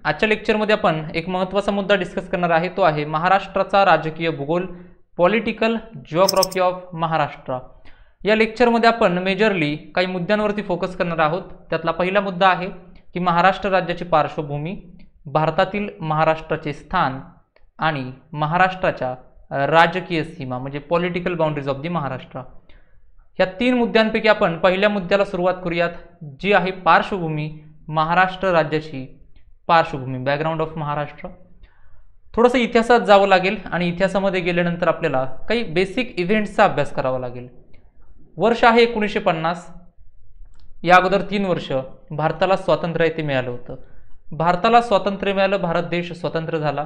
आजच्या लेक्चरमध्ये आपण एक महत्त्वाचा मुद्दा डिस्कस करणार आहे, तो आहे महाराष्ट्राचा राजकीय भूगोल, पॉलिटिकल जिओग्राफी ऑफ महाराष्ट्र। या लेक्चरमध्ये आपण मेजरली काही मुद्द्यांवरती फोकस करणार आहोत। त्यातला पहिला मुद्दा आहे की महाराष्ट्र राज्याची पार्श्वभूमी, भारतातील महाराष्ट्राचे स्थान आणि महाराष्ट्राच्या राजकीय सीमा म्हणजे political boundaries of the Maharashtra. या तीन मुद्द्यांपैकी आपण पहिल्या मुद्द्याला सुरुवात करूयात, जी आहे पार्श्वभूमी, महाराष्ट्र राज्याची पार्श्वभूमी, बॅकग्राऊंड ऑफ महाराष्ट्र। थोडंसं इतिहासात जावं लागेल आणि इतिहासामध्ये गेल्यानंतर आपल्याला काही बेसिक इव्हेंट्सचा अभ्यास करावा लागेल। वर्ष आहे 1950। या अगोदर 3 वर्ष भारताला स्वातंत्र्य इथे मिळालं होतं। भारताला स्वातंत्र्य मिळालं, भारत देश स्वतंत्र झाला।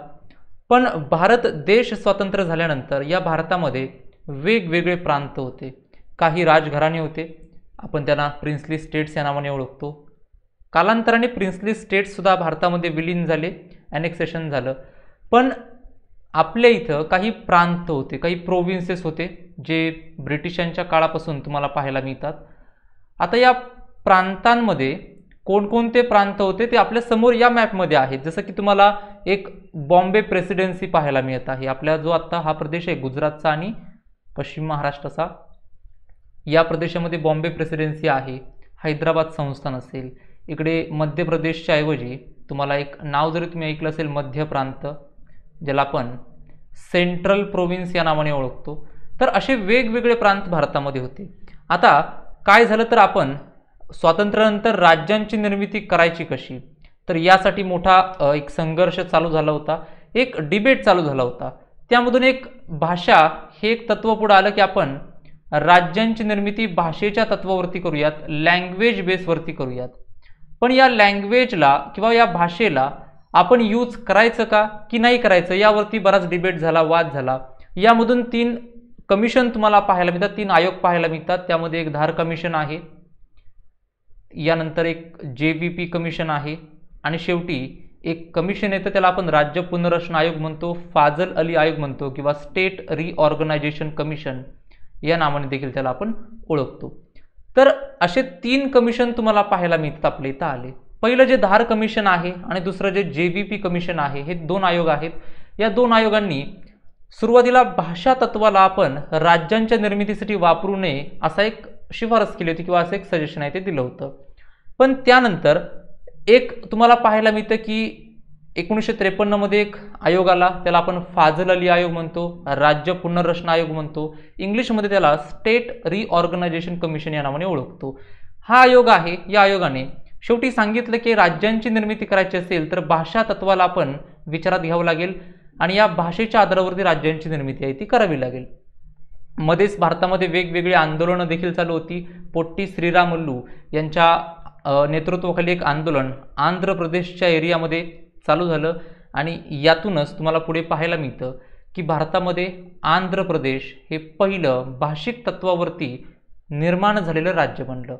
पण भारत देश स्वतंत्र झाल्यानंतर या भारतामध्ये वेगवेगळे प्रांत होते, काही राजघराणे होते, आपण त्यांना प्रिन्सली स्टेट्स या नावाने ओळखतो। कालांतराने प्रिन्सली स्टेट्स सुद्धा भारतामध्ये विलीन झाले, ॲनेक्सेशन झालं। पण आपल्या इथं काही प्रांत होते, काही प्रोव्हिन्सेस होते, जे ब्रिटिशांच्या काळापासून तुम्हाला पाहायला मिळतात। आता या प्रांतांमध्ये कोणकोणते प्रांत होते ते आपल्या समोर या मॅपमध्ये आहेत। जसं की तुम्हाला एक बॉम्बे प्रेसिडेन्सी पाहायला मिळत आहे, आपला जो आता हा प्रदेश आहे गुजरातचा आणि पश्चिम महाराष्ट्राचा, या प्रदेशामध्ये बॉम्बे प्रेसिडेन्सी आहे। हैदराबाद संस्थान असेल, इकडे मध्य प्रदेशच्या ऐवजी तुम्हाला एक नाव जरी तुम्ही ऐकलं असेल, मध्य प्रांत, ज्याला आपण सेंट्रल प्रोव्हिन्स या नावाने ओळखतो। तर असे वेगवेगळे प्रांत भारतामध्ये होते। आता काय झालं तर आपण स्वातंत्र्यानंतर राज्यांची निर्मिती करायची कशी, तर यासाठी मोठा एक संघर्ष चालू झाला होता, एक डिबेट चालू झाला होता। त्यामधून एक भाषा हे एक तत्व पुढे आलं की आपण राज्यांची निर्मिती भाषेच्या तत्वावरती करूयात, लँग्वेज बेसवरती करूयात। पण या लँग्वेजला किंवा या भाषेला आपण यूज करायचं का की नाही करायचं, यावरती बराच डिबेट झाला, वाद झाला। यामधून 3 कमिशन तुम्हाला पाहायला मिळतात, 3 आयोग पाहायला मिळतात। त्यामध्ये एक धार कमिशन आहे, यानंतर एक JVP कमिशन आहे आणि शेवटी एक कमिशन येतं, त्याला आपण राज्य पुनर्रचना आयोग म्हणतो, फाजल अली आयोग म्हणतो किंवा स्टेट रिऑर्गनायझेशन कमिशन या नावाने देखील त्याला आपण ओळखतो। तर असे 3 कमिशन तुम्हाला पाहायला मिळतात आपल्या इथं आले। पहिलं जे धार कमिशन आहे आणि दुसरं जे JVP कमिशन आहे, हे 2 आयोग आहेत। या 2 आयोगांनी सुरुवातीला भाषा तत्वाला आपण राज्यांच्या निर्मितीसाठी वापरू नये असा एक शिफारस केली होती किंवा असं एक सजेशन आहे ते दिलं होतं। पण त्यानंतर एक तुम्हाला पाहायला मिळतं की 1953 मध्ये एक आयोग आला, त्याला आपण फाजल अली आयोग म्हणतो, राज्य पुनर्रचना आयोग म्हणतो, इंग्लिशमध्ये त्याला स्टेट रिऑर्गनायझेशन कमिशन या नावाने ओळखतो। हा आयोग आहे, या आयोगाने शेवटी सांगितलं की राज्यांची निर्मिती करायची असेल तर भाषा तत्वाला आपण विचारात घ्यावं लागेल आणि या भाषेच्या आधारावरती राज्यांची निर्मिती आहे ती करावी लागेल। मध्येच भारतामध्ये वेगवेगळी आंदोलनं देखील चालू होती। पोट्टी श्रीरामुलू यांच्या नेतृत्वाखाली एक आंदोलन आंध्र प्रदेशच्या एरियामध्ये चालू झालं आणि यातूनच तुम्हाला पुढे पाहायला मिळतं की भारतामध्ये आंध्र प्रदेश हे पहिलं भाषिक तत्वावरती निर्माण झालेलं राज्य बनलं।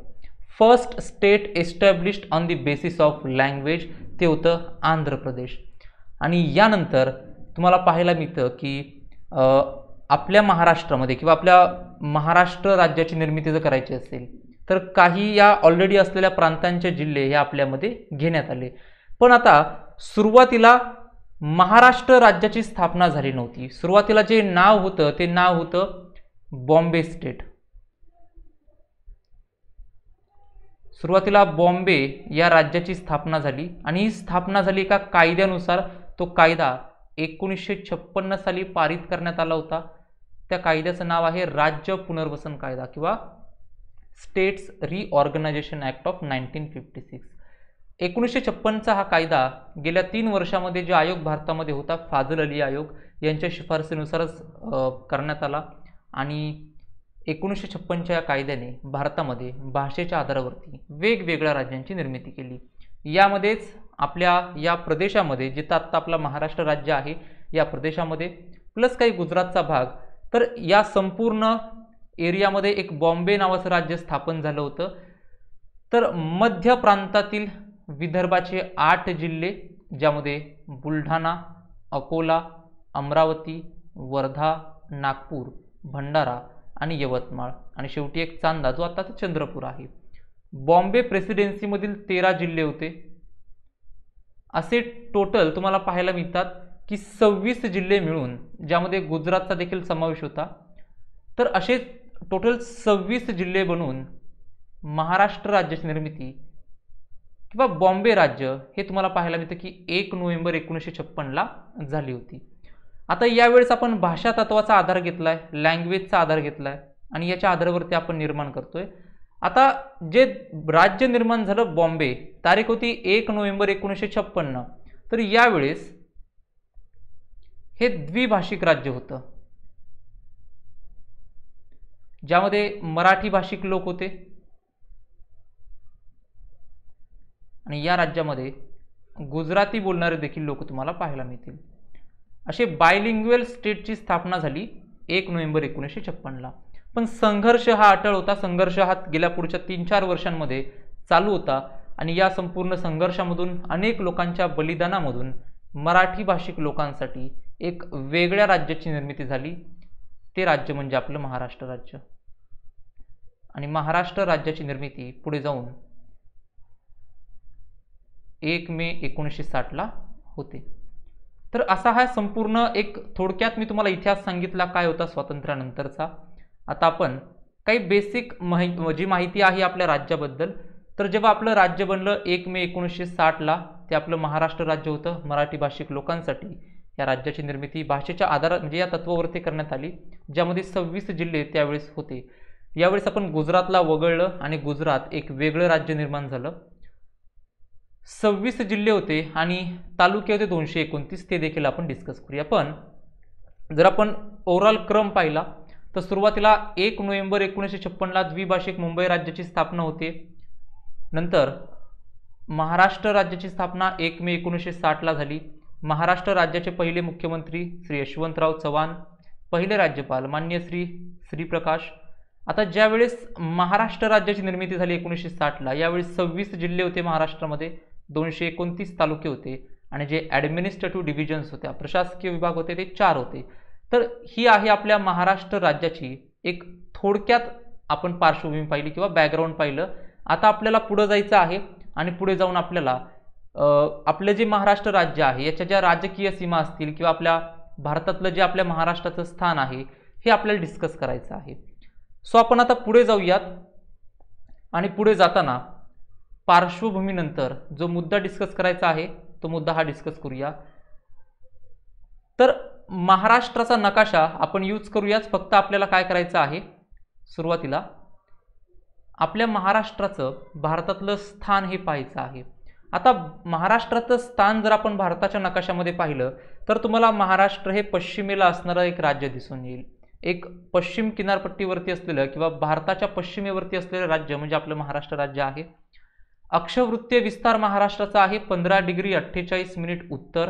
First state established on the basis of language ते होतं आंध्र प्रदेश। आणि यानंतर तुम्हाला पाहायला मिळतं की आपल्या महाराष्ट्रामध्ये किंवा आपल्या महाराष्ट्र राज्याची निर्मिती जर करायची असेल तर काही या ऑलरेडी असलेल्या प्रांतांचे जिल्हे हे आपल्यामध्ये घेण्यात आले। पण आता सुरुवातीला महाराष्ट्र राज्याची स्थापना झाली नव्हती। सुरुवातीला जे नाव होतं ते नाव होतं बॉम्बे स्टेट। सुरुवातीला बॉम्बे या राज्याची स्थापना झाली आणि ही स्थापना झाली एका कायद्यानुसार। तो कायदा 1956 साली पारित करण्यात आला होता। त्या कायद्याचं नाव आहे राज्य पुनर्वसन कायदा किंवा स्टेट्स रिऑर्गनायझेशन ॲक्ट ऑफ 1956। 1956चा हा कायदा गेल्या 3 वर्षामध्ये जे आयोग भारतामध्ये होता, फाजल अली आयोग यांच्या शिफारसीनुसारच करण्यात आला आणि 1956च्या या कायद्याने भारतामध्ये भाषेच्या आधारावरती वेगवेगळ्या राज्यांची निर्मिती केली। यामध्येच आपल्या या प्रदेशामध्ये जिथं आत्ता आपला महाराष्ट्र राज्य आहे, या प्रदेशामध्ये प्लस काही गुजरातचा भाग, तर या संपूर्ण एरियामध्ये एक बॉम्बे नावाचं राज्य स्थापन झालं होतं। तर मध्य प्रांतातील विदर्भाचे 8 जिल्हे, ज्यामध्ये बुलढाणा, अकोला, अमरावती, वर्धा, नागपूर, भंडारा आणि यवतमाळ आणि शेवटी एक चांदा जो आता चंद्रपूर आहे। बॉम्बे प्रेसिडेन्सीमधील 13 जिल्हे होते असे टोटल तुम्हाला पाहायला मिळतात की 26 जिल्हे मिळून, ज्यामध्ये गुजरातचा देखील समावेश होता. तर असे टोटल 26 जिल्हे बनवून महाराष्ट्र राज्याची निर्मिती किंवा बॉम्बे राज्य हे तुम्हाला पाहायला मिळतं की 1 नोव्हेंबर 1956ला झाली होती. आता यावेळेस आपण भाषा तत्वाचा आधार घेतलाय, लँग्वेजचा आधार घेतलाय आणि याच्या आधारावरती आपण निर्माण करतोय. आता जे राज्य निर्माण झालं बॉम्बे, तारीख होती 1 नोव्हेंबर 1956. तर यावेळेस हे द्विभाषिक राज्य होतं, ज्यामध्ये मराठी भाषिक लोक होते आणि या राज्यामध्ये गुजराती बोलणारे देखील लोक तुम्हाला पाहायला मिळतील. असे बायलिंग्युअल स्टेटची स्थापना झाली 1 नोव्हेंबर 1956ला. पण संघर्ष हा अटळ होता. संघर्ष हा गेल्या पुढच्या 3-4 वर्षांमध्ये चालू होता आणि या संपूर्ण संघर्षामधून, अनेक लोकांच्या बलिदानामधून मराठी भाषिक लोकांसाठी एक वेगळ्या राज्याची निर्मिती झाली. ते राज्य म्हणजे आपलं महाराष्ट्र राज्य. आणि महाराष्ट्र राज्याची निर्मिती पुढे जाऊन 1 मे 1960ला होते. तर असा हा संपूर्ण एक थोडक्यात मी तुम्हाला इतिहास सांगितला काय होता स्वातंत्र्यानंतरचा. आता आपण काही बेसिक जी माहिती आहे आपल्या राज्याबद्दल. तर जेव्हा आपलं राज्य बनलं 1 मे 1960ला, ते आपलं महाराष्ट्र राज्य होतं. मराठी भाषिक लोकांसाठी या राज्याची निर्मिती भाषेच्या आधारात म्हणजे या तत्वावरती करण्यात आली, ज्यामध्ये 26 जिल्हे त्यावेळेस होते. यावेळेस आपण गुजरातला वगळलं आणि गुजरात एक वेगळं राज्य निर्माण झालं. 26 जिल्हे होते आणि तालुके होते 229. ते देखील आपण डिस्कस करूया. पण जर आपण ओव्हरऑल क्रम पाहिला तर सुरुवातीला 1 नोव्हेंबर 1956ला द्विभाषिक मुंबई राज्याची स्थापना होते. नंतर महाराष्ट्र राज्याची स्थापना 1 मे 1960ला झाली. महाराष्ट्र राज्याचे पहिले मुख्यमंत्री श्री यशवंतराव चव्हाण, पहिले राज्यपाल मान्य श्री प्रकाश. आता ज्यावेळेस महाराष्ट्र राज्याची निर्मिती झाली 1960ला, यावेळेस 26 जिल्हे होते महाराष्ट्रामध्ये, 229 तालुके होते आणि जे ॲडमिनिस्ट्रेटिव्ह डिव्हिजन्स होत्या, प्रशासकीय विभाग होते, ते 4 होते. तर ही आहे आपल्या महाराष्ट्र राज्याची एक थोडक्यात आपण पार्श्वभूमी पाहिली किंवा बॅकग्राऊंड पाहिलं. आता आपल्याला पुढे जायचं आहे आणि पुढे जाऊन आपल्याला आपले जे महाराष्ट्र राज्य आहे याच्या ज्या राजकीय सीमा असतील किंवा आपल्या भारतातलं जे आपल्या महाराष्ट्राचं स्थान आहे हे आपल्याला डिस्कस करायचं आहे. सो आपण आता पुढे जाऊयात आणि पुढे जाताना पार्श्वभूमीनंतर जो मुद्दा डिस्कस करायचा आहे तो मुद्दा हा डिस्कस करूया. तर महाराष्ट्राचा नकाशा आपण यूज करूयाच. फक्त आपल्याला काय करायचं आहे, सुरुवातीला आपल्या महाराष्ट्राचं भारतातलं स्थान हे पाहायचं आहे. आता महाराष्ट्राचं स्थान जर आपण भारताच्या नकाशामध्ये पाहिलं तर तुम्हाला महाराष्ट्र हे पश्चिमेला असणारं एक राज्य दिसून येईल. एक पश्चिम किनारपट्टीवरती असलेलं किंवा भारताच्या पश्चिमेवरती असलेलं राज्य म्हणजे आपलं महाराष्ट्र राज्य आहे. अक्षवृत्तीय विस्तार महाराष्ट्राचा आहे 15 डिग्री 48 मिनिट उत्तर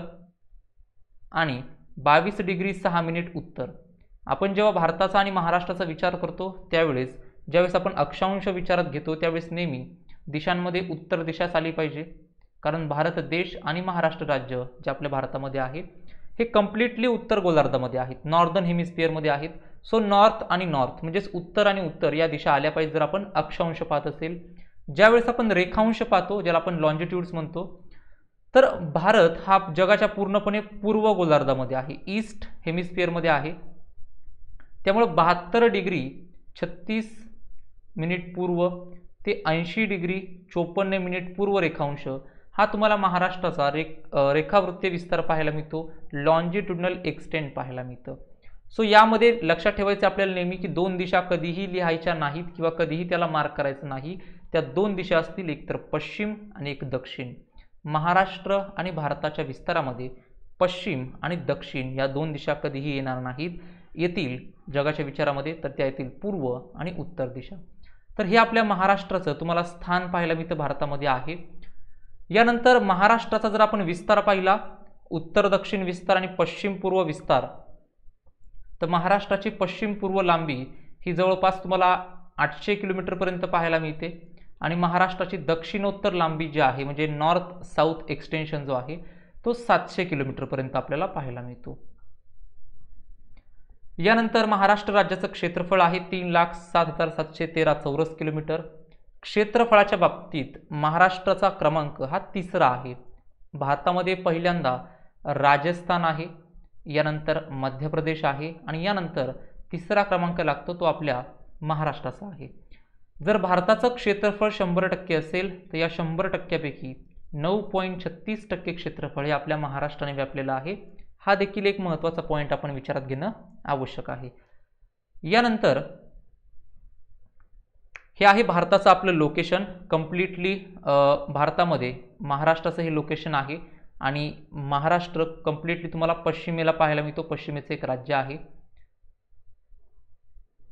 आणि 22 डिग्री 6 मिनिट उत्तर. आपण जेव्हा भारताचा आणि महाराष्ट्राचा विचार करतो त्यावेळेस ज्यावेळेस आपण अक्षांश विचारात घेतो त्यावेळेस नेहमी दिशांमध्ये उत्तर दिशाच आली पाहिजे, कारण भारत देश आणि महाराष्ट्र राज्य जे आपल्या भारतामध्ये आहे हे कम्प्लिटली उत्तर गोलार्धामध्ये आहेत, नॉर्दर्न हेमिस्फिअरमध्ये आहेत. सो नॉर्थ आणि नॉर्थ म्हणजेच उत्तर आणि उत्तर या दिशा आल्या पाहिजे जर आपण अक्षांश पाहत असेल. ज्यावेळेस आपण रेखांश पाहतो ज्याला आपण लॉन्जिट्यूड्स म्हणतो, तर भारत हा जगाच्या पूर्णपणे पूर्व गोलार्धामध्ये आहे, ईस्ट हेमिस्फिअरमध्ये आहे. त्यामुळे 72 डिग्री 36 मिनिट पूर्व ते 80 डिग्री 54 मिनिट पूर्व रेखांश हा तुम्हाला महाराष्ट्राचा रेखावृत्तीय विस्तार पाहायला मिळतो, लॉन्जिट्युडनल एक्सटेंट पाहायला मिळतं. सो यामध्ये लक्षात ठेवायचं आपल्याला नेहमी की 2 दिशा कधीही लिहायच्या नाहीत किंवा कधीही त्याला मार्क करायचं नाही. त्या 2 दिशा असतील, एक तर पश्चिम आणि एक दक्षिण. महाराष्ट्र आणि भारताच्या विस्तारामध्ये पश्चिम आणि दक्षिण या 2 दिशा कधीही येणार नाहीत. येतील जगाच्या विचारामध्ये तर त्या येतील पूर्व आणि उत्तर दिशा. तर हे आपल्या महाराष्ट्राचं तुम्हाला स्थान पाहायला मिळतं भारतामध्ये आहे. यानंतर महाराष्ट्राचा जर आपण विस्तार पाहिला, उत्तर दक्षिण विस्तार आणि पश्चिम पूर्व विस्तार, तर महाराष्ट्राची पश्चिम पूर्व लांबी ही जवळपास तुम्हाला 800 किलोमीटरपर्यंत पाहायला मिळते आणि महाराष्ट्राची दक्षिणोत्तर लांबी जी आहे म्हणजे नॉर्थ साऊथ एक्सटेन्शन जो आहे तो 700 किलोमीटरपर्यंत आपल्याला पाहायला मिळतो. यानंतर महाराष्ट्र राज्याचं क्षेत्रफळ आहे 3,07,713 चौरस किलोमीटर. क्षेत्रफळाच्या बाबतीत महाराष्ट्राचा क्रमांक हा 3रा आहे. भारतामध्ये पहिल्यांदा राजस्थान आहे, यानंतर मध्य प्रदेश आहे आणि यानंतर तिसरा क्रमांक लागतो तो आपल्या महाराष्ट्राचा आहे. जर भारताचं क्षेत्रफळ 100% असेल तर या 100%पैकी 9.36% क्षेत्रफळ हे आपल्या महाराष्ट्राने व्यापलेलं आहे. हा देखील एक महत्त्वाचा पॉईंट आपण विचारात घेणं आवश्यक आहे. यानंतर हे आहे भारताचं आपलं लोकेशन. कम्प्लिटली भारतामध्ये महाराष्ट्राचं हे लोकेशन आहे आणि महाराष्ट्र कम्प्लिटली तुम्हाला पश्चिमेला पाहायला मिळतो. पश्चिमेचं एक राज्य आहे.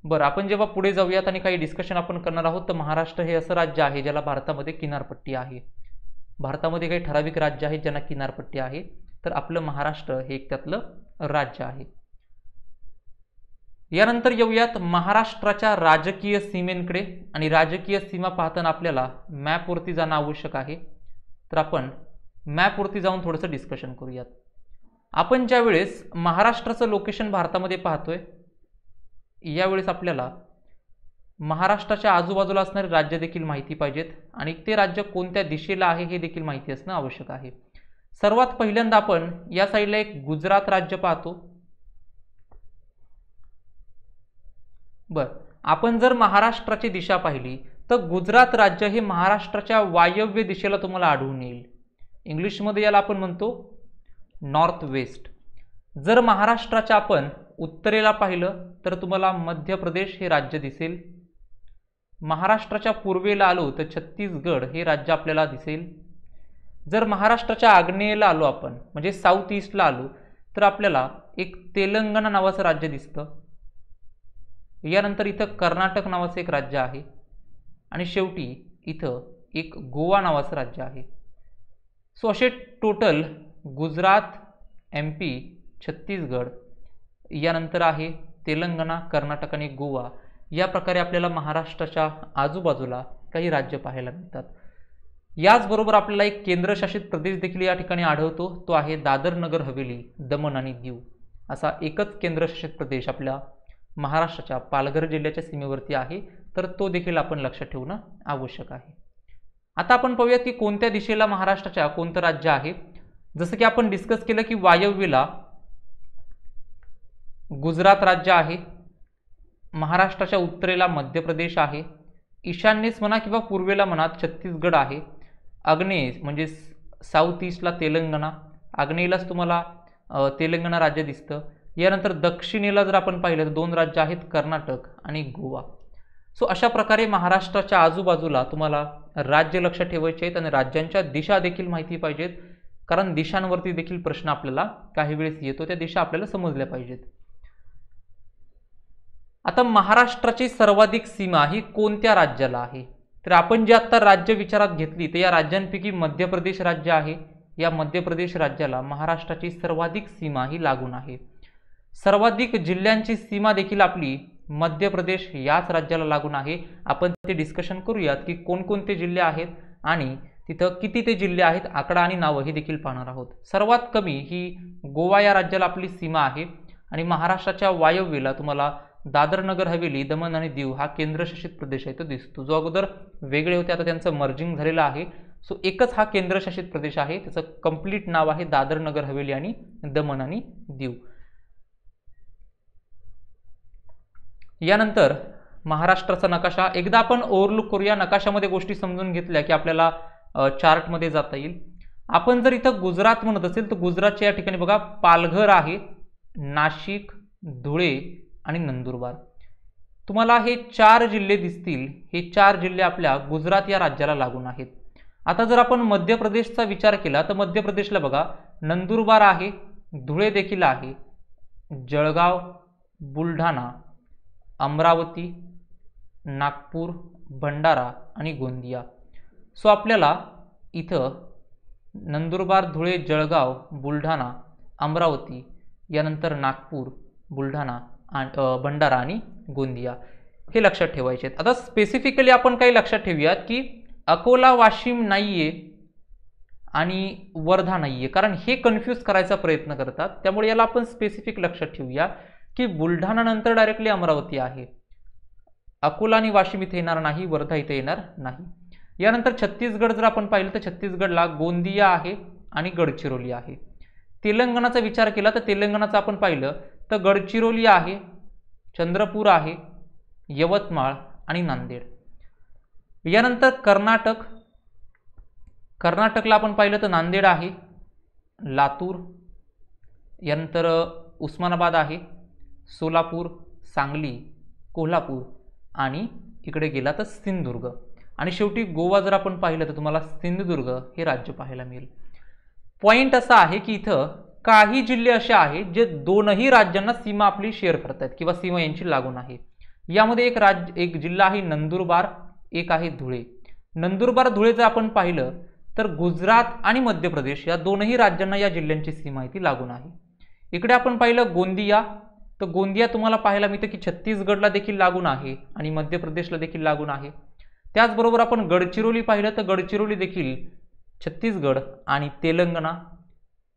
बरं, आपण जेव्हा पुढे जाऊयात आणि काही डिस्कशन आपण करणार आहोत तर महाराष्ट्र हे असं राज्य आहे ज्याला भारतामध्ये किनारपट्टी आहे. भारतामध्ये काही ठराविक राज्य आहेत ज्यांना किनारपट्टी आहे, तर आपलं महाराष्ट्र हे एक त्यातलं राज्य आहे. यानंतर येऊयात महाराष्ट्राच्या राजकीय सीमेंकडे. आणि राजकीय सीमा पाहताना आपल्याला मॅपवरती जाणं आवश्यक आहे. तर आपण मॅपवरती जाऊन थोडंसं डिस्कशन करूयात. आपण ज्यावेळेस महाराष्ट्राचं लोकेशन भारतामध्ये पाहतोय यावेळेस आपल्याला महाराष्ट्राच्या आजूबाजूला असणारे राज्य देखील माहिती पाहिजेत आणि ते राज्य कोणत्या दिशेला आहे हे देखील माहिती असणं आवश्यक आहे. सर्वात पहिल्यांदा आपण या साईडला एक गुजरात राज्य पाहतो. आपण जर महाराष्ट्राची दिशा पाहिली तर गुजरात राज्य हे महाराष्ट्राच्या वायव्य दिशेला तुम्हाला आढळून येईल. इंग्लिशमध्ये याला आपण म्हणतो नॉर्थ वेस्ट. जर महाराष्ट्राच्या आपण उत्तरेला पाहिलं तर तुम्हाला मध्य प्रदेश हे राज्य दिसेल. महाराष्ट्राच्या पूर्वेला आलो तर छत्तीसगड हे राज्य आपल्याला दिसेल. जर महाराष्ट्राच्या आग्नेयेला आलो आपण म्हणजे साऊथ ईस्टला आलो तर आपल्याला एक तेलंगणा नावाचं राज्य दिसतं. यानंतर इथं कर्नाटक नावाचं एक राज्य आहे आणि शेवटी इथं एक गोवा नावाचं राज्य आहे. सो असे टोटल गुजरात, MP, छत्तीसगड, यानंतर आहे तेलंगणा, कर्नाटक आणि गोवा. या प्रकारे आपल्याला महाराष्ट्राच्या आजूबाजूला काही राज्य पाहायला मिळतात. याचबरोबर आपल्याला एक केंद्रशासित प्रदेश देखील या ठिकाणी आढळतो. तो आहे दादर नगर हवेली, दमण आणि दीव. असा एकच केंद्रशासित प्रदेश आपल्या महाराष्ट्राच्या पालघर जिल्ह्याच्या सीमेवरती आहे, तर तो देखील आपण लक्षात ठेवणं आवश्यक आहे. आता आपण पाहूयात की कोणत्या दिशेला महाराष्ट्राच्या कोणतं राज्य आहे. जसं की आपण डिस्कस केलं की वायव्येला गुजरात राज्य आहे, महाराष्ट्राच्या उत्तरेला मध्य प्रदेश आहे, ईशान्येस म्हणा किंवा पूर्वेला म्हणा छत्तीसगड आहे, आग्नेय म्हणजे साऊथ ईस्टला तेलंगणा, आग्नेयेलाच तुम्हाला तेलंगणा राज्य दिसतं. यानंतर दक्षिणेला जर आपण पाहिलं तर 2 राज्य आहेत, कर्नाटक आणि गोवा. सो अशा प्रकारे महाराष्ट्राच्या आजूबाजूला तुम्हाला राज्य लक्षात ठेवायचे आहेत आणि राज्यांच्या दिशा देखील माहिती पाहिजेत, कारण दिशांवरती देखील प्रश्न आपल्याला काही वेळेस येतो. त्या दिशा आपल्याला समजल्या पाहिजेत. आता महाराष्ट्राची सर्वाधिक सीमा ही कोणत्या राज्याला आहे. तर आपण जे आता राज्य विचारात घेतली तर या राज्यांपैकी मध्य प्रदेश राज्य आहे. या मध्य प्रदेश राज्याला महाराष्ट्राची सर्वाधिक सीमा ही लागून आहे. सर्वाधिक जिल्ह्यांची सीमा देखील आपली मध्य प्रदेश याच राज्याला लागून आहे. आपण ते डिस्कशन करूयात की कोणकोणते जिल्हे आहेत आणि तिथं किती ते जिल्हे आहेत, आकडा आणि नावं हे देखील पाहणार आहोत. सर्वात कमी ही गोवा या राज्याला आपली सीमा आहे आणि महाराष्ट्राच्या वायव्येला तुम्हाला दादर नगर हवेली, दमण आणि दीव हा केंद्रशासित प्रदेश आहे तो दिसतो. जो अगोदर वेगळे होते आता त्यांचं मर्जिंग झालेलं आहे. सो एकच हा केंद्रशासित प्रदेश आहे, त्याचं कंप्लीट नाव आहे दादर नगर हवेली आणि दमण आणि दीव. यानंतर महाराष्ट्राचा नकाशा एकदा आपण ओव्हरलुक करूया. नकाशामध्ये गोष्टी समजून घेतल्या की आपल्याला चार्टमध्ये जाता येईल. आपण जर इथं गुजरात म्हणत असेल तर गुजरातच्या या ठिकाणी बघा पालघर आहे, नाशिक, धुळे आणि नंदुरबार. तुम्हाला हे 4 जिल्हे दिसतील. हे 4 जिल्हे आपल्या गुजरात या राज्याला लागून आहेत. आता जर आपण मध्य प्रदेशचा विचार केला तर मध्य प्रदेशला बघा नंदुरबार आहे, धुळे देखील आहे, जळगाव, बुलढाणा, अमरावती, नागपूर, भंडारा आणि गोंदिया. सो आपल्याला इथं नंदुरबार, धुळे, जळगाव, बुलढाणा, अमरावती, यानंतर नागपूर, बुलढाणा, भंडारा आणि गोंदिया हे लक्षात ठेवायचे आहेत. आता स्पेसिफिकली आपण काही लक्षात ठेवूयात की अकोला, वाशिम नाहीये आणि वर्धा नाहीये, कारण हे कन्फ्यूज करायचा प्रयत्न करतात. त्यामुळे याला आपण स्पेसिफिक लक्षात ठेवूया की बुलढाणा नंतर डायरेक्टली अमरावती आहे. अकोला आणि वाशिम इथे येणार नाही, वर्धा इथे येणार नाही. यानंतर छत्तीसगड जर आपण पाहिलं तर छत्तीसगडला गोंदिया आहे, आणि गडचिरोली आहे. तेलंगणाचा विचार केला तर तेलंगणाचं आपण पाहिलं तर गडचिरोली आहे, चंद्रपूर आहे, यवतमाळ आणि नांदेड. यानंतर कर्नाटकला आपण पाहिलं तर नांदेड आहे, लातूर, यानंतर उस्मानाबाद आहे, सोलापूर, सांगली, कोल्हापूर आणि इकडे गेला तर सिंधुदुर्ग. आणि शेवटी गोवा जर आपण पाहिलं तर तुम्हाला सिंधुदुर्ग हे राज्य पाहायला मिळेल. पॉइंट असा आहे की इथं काही जिल्हे असे आहेत जे दोनही राज्यांना सीमा आपली शेअर करतात किंवा सीमा यांची लागून आहे. यामध्ये एक जिल्हा आहे नंदुरबार, एक आहे धुळे. नंदुरबार धुळे जर आपण पाहिलं तर गुजरात आणि मध्य प्रदेश या दोनही राज्यांना या जिल्ह्यांची सीमा ती लागून आहे. इकडे आपण पाहिलं गोंदिया, तर गोंदिया तुम्हाला पाहायला मिळतं की छत्तीसगडला देखील लागून आहे आणि मध्य प्रदेशला देखील लागून आहे. त्याचबरोबर आपण गडचिरोली पाहिलं तर गडचिरोली देखील छत्तीसगड आणि तेलंगणा.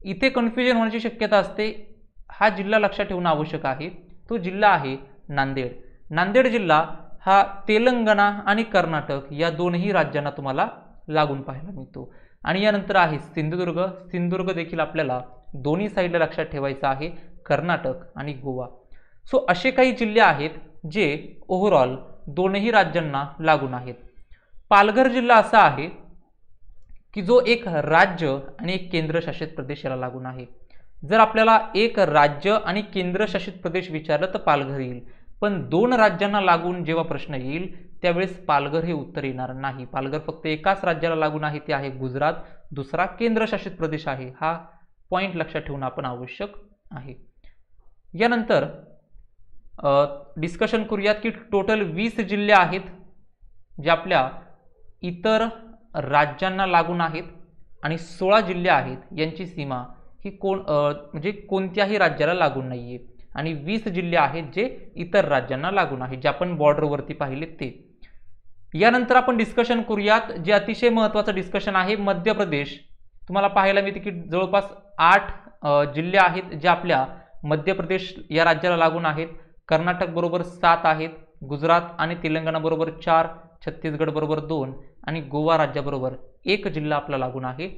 इथे कन्फ्युजन होण्याची शक्यता असते. हा जिल्हा लक्षात ठेवणं आवश्यक आहे. तो जिल्हा आहे नांदेड. नांदेड जिल्हा हा तेलंगणा आणि कर्नाटक या दोनही राज्यांना तुम्हाला लागून पाहायला मिळतो. आणि यानंतर आहे सिंधुदुर्ग. सिंधुदुर्ग देखील आपल्याला दोन्ही साईडला लक्षात ठेवायचं आहे, कर्नाटक आणि गोवा. सो असे काही जिल्हे आहेत जे ओव्हरऑल दोनही राज्यांना लागून आहेत. पालघर जिल्हा असा आहे की जो एक राज्य आणि एक केंद्रशासित प्रदेश याला लागून आहे. जर आपल्याला एक राज्य आणि केंद्रशासित प्रदेश विचारलं तर पालघर येईल, पण दोन राज्यांना लागून जेव्हा प्रश्न येईल त्यावेळेस पालघर हे उत्तर येणार नाही. पालघर फक्त एकाच राज्याला लागून आहे, ते आहे गुजरात. दुसरा केंद्रशासित प्रदेश आहे. हा पॉइंट लक्षात ठेवणं आपण आवश्यक आहे. यानंतर डिस्कशन करूयात की टोटल 20 जिल्हे आहेत जे आपल्या इतर राज्यांना लागून आहेत आणि 16 जिल्हे आहेत यांची सीमा ही म्हणजे कोणत्याही राज्याला लागून नाहीये आणि 20 जिल्हे आहेत जे इतर राज्यांना लागून आहेत, जे आपण बॉर्डरवरती पाहिले ते. यानंतर आपण डिस्कशन करूयात जे अतिशय महत्त्वाचं डिस्कशन आहे. मध्य प्रदेश तुम्हाला पाहायला मिळते की जवळपास 8 जिल्हे आहेत जे आपल्या मध्य प्रदेश या राज्याला लागून आहेत. कर्नाटक बरोबर 7 आहेत, गुजरात आणि तेलंगणा बरोबर 4, छत्तीसगड बरोबर 2 आणि गोवा राज्याबरोबर 1 जिल्हा आपला लागून आहे.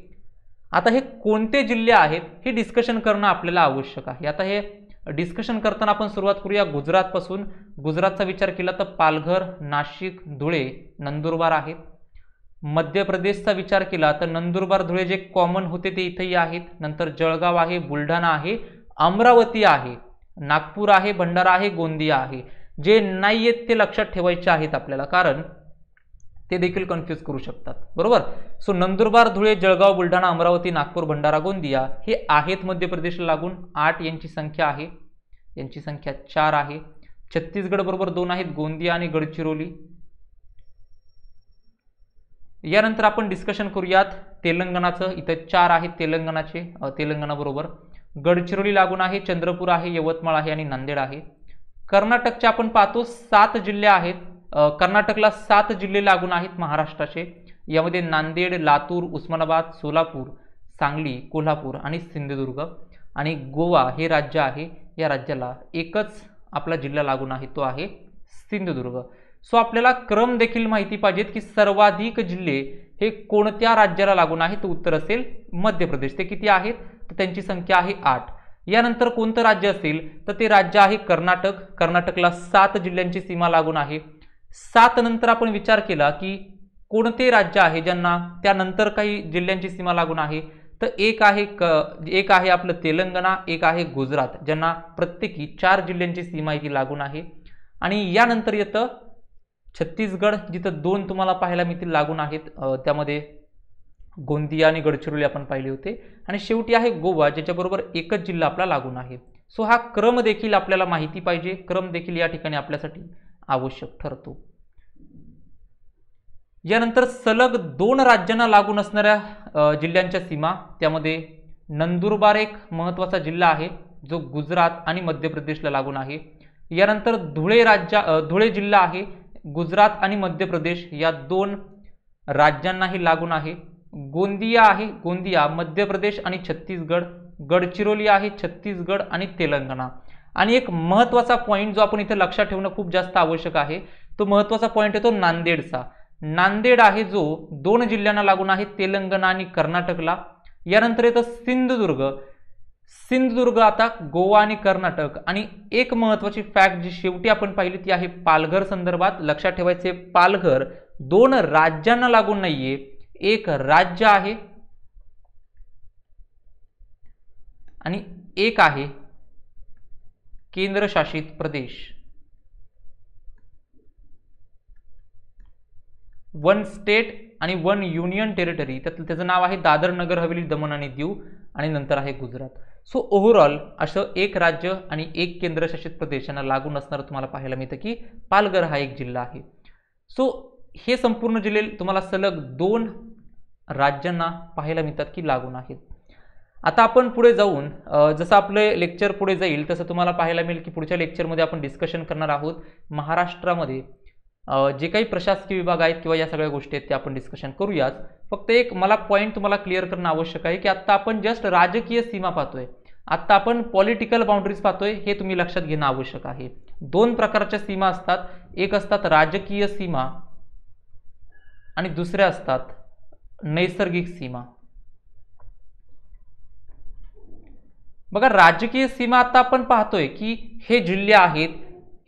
आता हे कोणते जिल्हे आहेत हे डिस्कशन करणं आपल्याला आवश्यक आहे. आता हे डिस्कशन करताना आपण सुरुवात करूया गुजरातपासून. गुजरातचा विचार केला तर पालघर, नाशिक, धुळे, नंदुरबार आहेत. मध्य प्रदेशचा विचार केला तर नंदुरबार, धुळे जे कॉमन होते ते इथेही आहेत. नंतर जळगाव आहे, बुलढाणा आहे, अमरावती आहे, नागपूर आहे, भंडारा आहे, गोंदिया आहे. जे नाही आहेत ते लक्षात ठेवायचे आहेत आपल्याला, कारण ते देखील कन्फ्यूज करू शकतात. बरोबर. सो नंदुरबार, धुळे, जळगाव, बुलढाणा, अमरावती, नागपूर, भंडारा, गोंदिया हे आहेत मध्य प्रदेशला लागून. 8 यांची संख्या आहे, यांची संख्या 4 आहे. छत्तीसगड बरोबर 2 आहेत, गोंदिया आणि गडचिरोली. यानंतर आपण डिस्कशन करूयात तेलंगणाचं. इथं 4 आहेत तेलंगणाचे. तेलंगणा बरोबर गडचिरोली लागून आहे, चंद्रपूर आहे, यवतमाळ आहे आणि नांदेड आहे. कर्नाटकचे आपण पाहतो 7 जिल्हे आहेत. कर्नाटकला 7 जिल्हे लागून आहेत महाराष्ट्राचे. यामध्ये नांदेड, लातूर, उस्मानाबाद, सोलापूर, सांगली, कोल्हापूर आणि सिंधुदुर्ग. आणि गोवा हे राज्य आहे. या राज्याला एकच आपला जिल्हा लागून आहे, तो आहे सिंधुदुर्ग. सो आपल्याला क्रम देखील माहिती पाहिजेत की सर्वाधिक जिल्हे हे कोणत्या राज्याला लागून आहे. तर उत्तर असेल मध्य प्रदेश. ते किती आहेत तर त्यांची संख्या आहे 8. यानंतर कोणतं राज्य असेल तर ते राज्य आहे कर्नाटक. कर्नाटकला 7 जिल्ह्यांची सीमा लागून आहे. 7 नंतर आपण विचार केला की कोणते राज्य आहे ज्यांना त्यानंतर काही जिल्ह्यांची सीमा लागून आहे. तर एक आहे आपलं तेलंगणा, एक आहे गुजरात, ज्यांना प्रत्येकी 4 जिल्ह्यांची सीमा इथे लागून आहे. आणि यानंतर येतं छत्तीसगड, जिथं 2 तुम्हाला पाहायला मिळतील लागून आहेत. त्यामध्ये गोंदिया आणि गडचिरोली आपण पाहिले होते. आणि शेवटी आहे गोवा, ज्याच्याबरोबर एकच जिल्हा आपला लागून आहे. सो हा क्रम देखील आपल्याला माहिती पाहिजे. क्रम देखील या ठिकाणी आपल्यासाठी आवश्यक ठरतो. यानंतर सलग 2 राज्यांना लागून असणाऱ्या जिल्ह्यांच्या सीमा, त्यामध्ये नंदुरबार एक महत्त्वाचा जिल्हा आहे जो गुजरात आणि मध्य प्रदेशला लागून आहे. यानंतर धुळे जिल्हा आहे, गुजरात आणि मध्य प्रदेश या 2 राज्यांनाही लागून आहे. गोंदिया आहे, गोंदिया मध्य प्रदेश आणि छत्तीसगड. गडचिरोली आहे छत्तीसगड आणि तेलंगणा. आणि एक महत्त्वाचा पॉईंट जो आपण इथे लक्षात ठेवणं खूप जास्त आवश्यक आहे, तो महत्त्वाचा पॉईंट आहे तो नांदेडचा. नांदेड आहे जो 2 जिल्ह्यांना लागून आहे, तेलंगणा आणि कर्नाटकला. यानंतर येतं सिंधुदुर्ग. सिंधुदुर्ग आता गोवा आणि कर्नाटक. आणि एक महत्वाची फॅक्ट जी शेवटी आपण पाहिली ती आहे पालघर संदर्भात. लक्षात ठेवायचे पालघर 2 राज्यांना लागून नाहीये, एक राज्य आहे आणि एक आहे केंद्रशासित प्रदेश. 1 स्टेट आणि 1 युनियन टेरिटरी. त्याचं नाव आहे दादर नगर हवेली दमण आणि दीव आणि नंतर आहे गुजरात. सो ओव्हरऑल असं एक राज्य आणि एक केंद्रशासित प्रदेश यांना लागून असणारं तुम्हाला पाहायला मिळतं की पालघर हा एक जिल्हा आहे. सो हे संपूर्ण जिल्हे तुम्हाला सलग 2 राज्यांना पाहायला मिळतात की लागून आहेत. आता आपण पुढे जाऊन जसं आपले लेक्चर पुढे जाईल तसं तुम्हाला पाहायला मिळेल की पुढच्या लेक्चरमध्ये आपण डिस्कशन करणार आहोत महाराष्ट्रामध्ये जे काही प्रशासकीय विभाग आहेत किंवा या सगळ्या गोष्टी आहेत त्या आपण डिस्कशन करूयाच. फक्त एक मला पॉईंट तुम्हाला क्लिअर करणं आवश्यक आहे की आत्ता आपण जस्ट राजकीय सीमा पाहतोय, आत्ता आपण पॉलिटिकल बाउंड्रीज पाहतोय, हे तुम्ही लक्षात घेणं आवश्यक आहे. 2 प्रकारच्या सीमा असतात, एक असतात राजकीय सीमा आणि दुसऱ्या असतात नैसर्गिक सीमा. बघा राजकीय सीमा आता आपण पाहतोय की हे जिल्हे आहेत,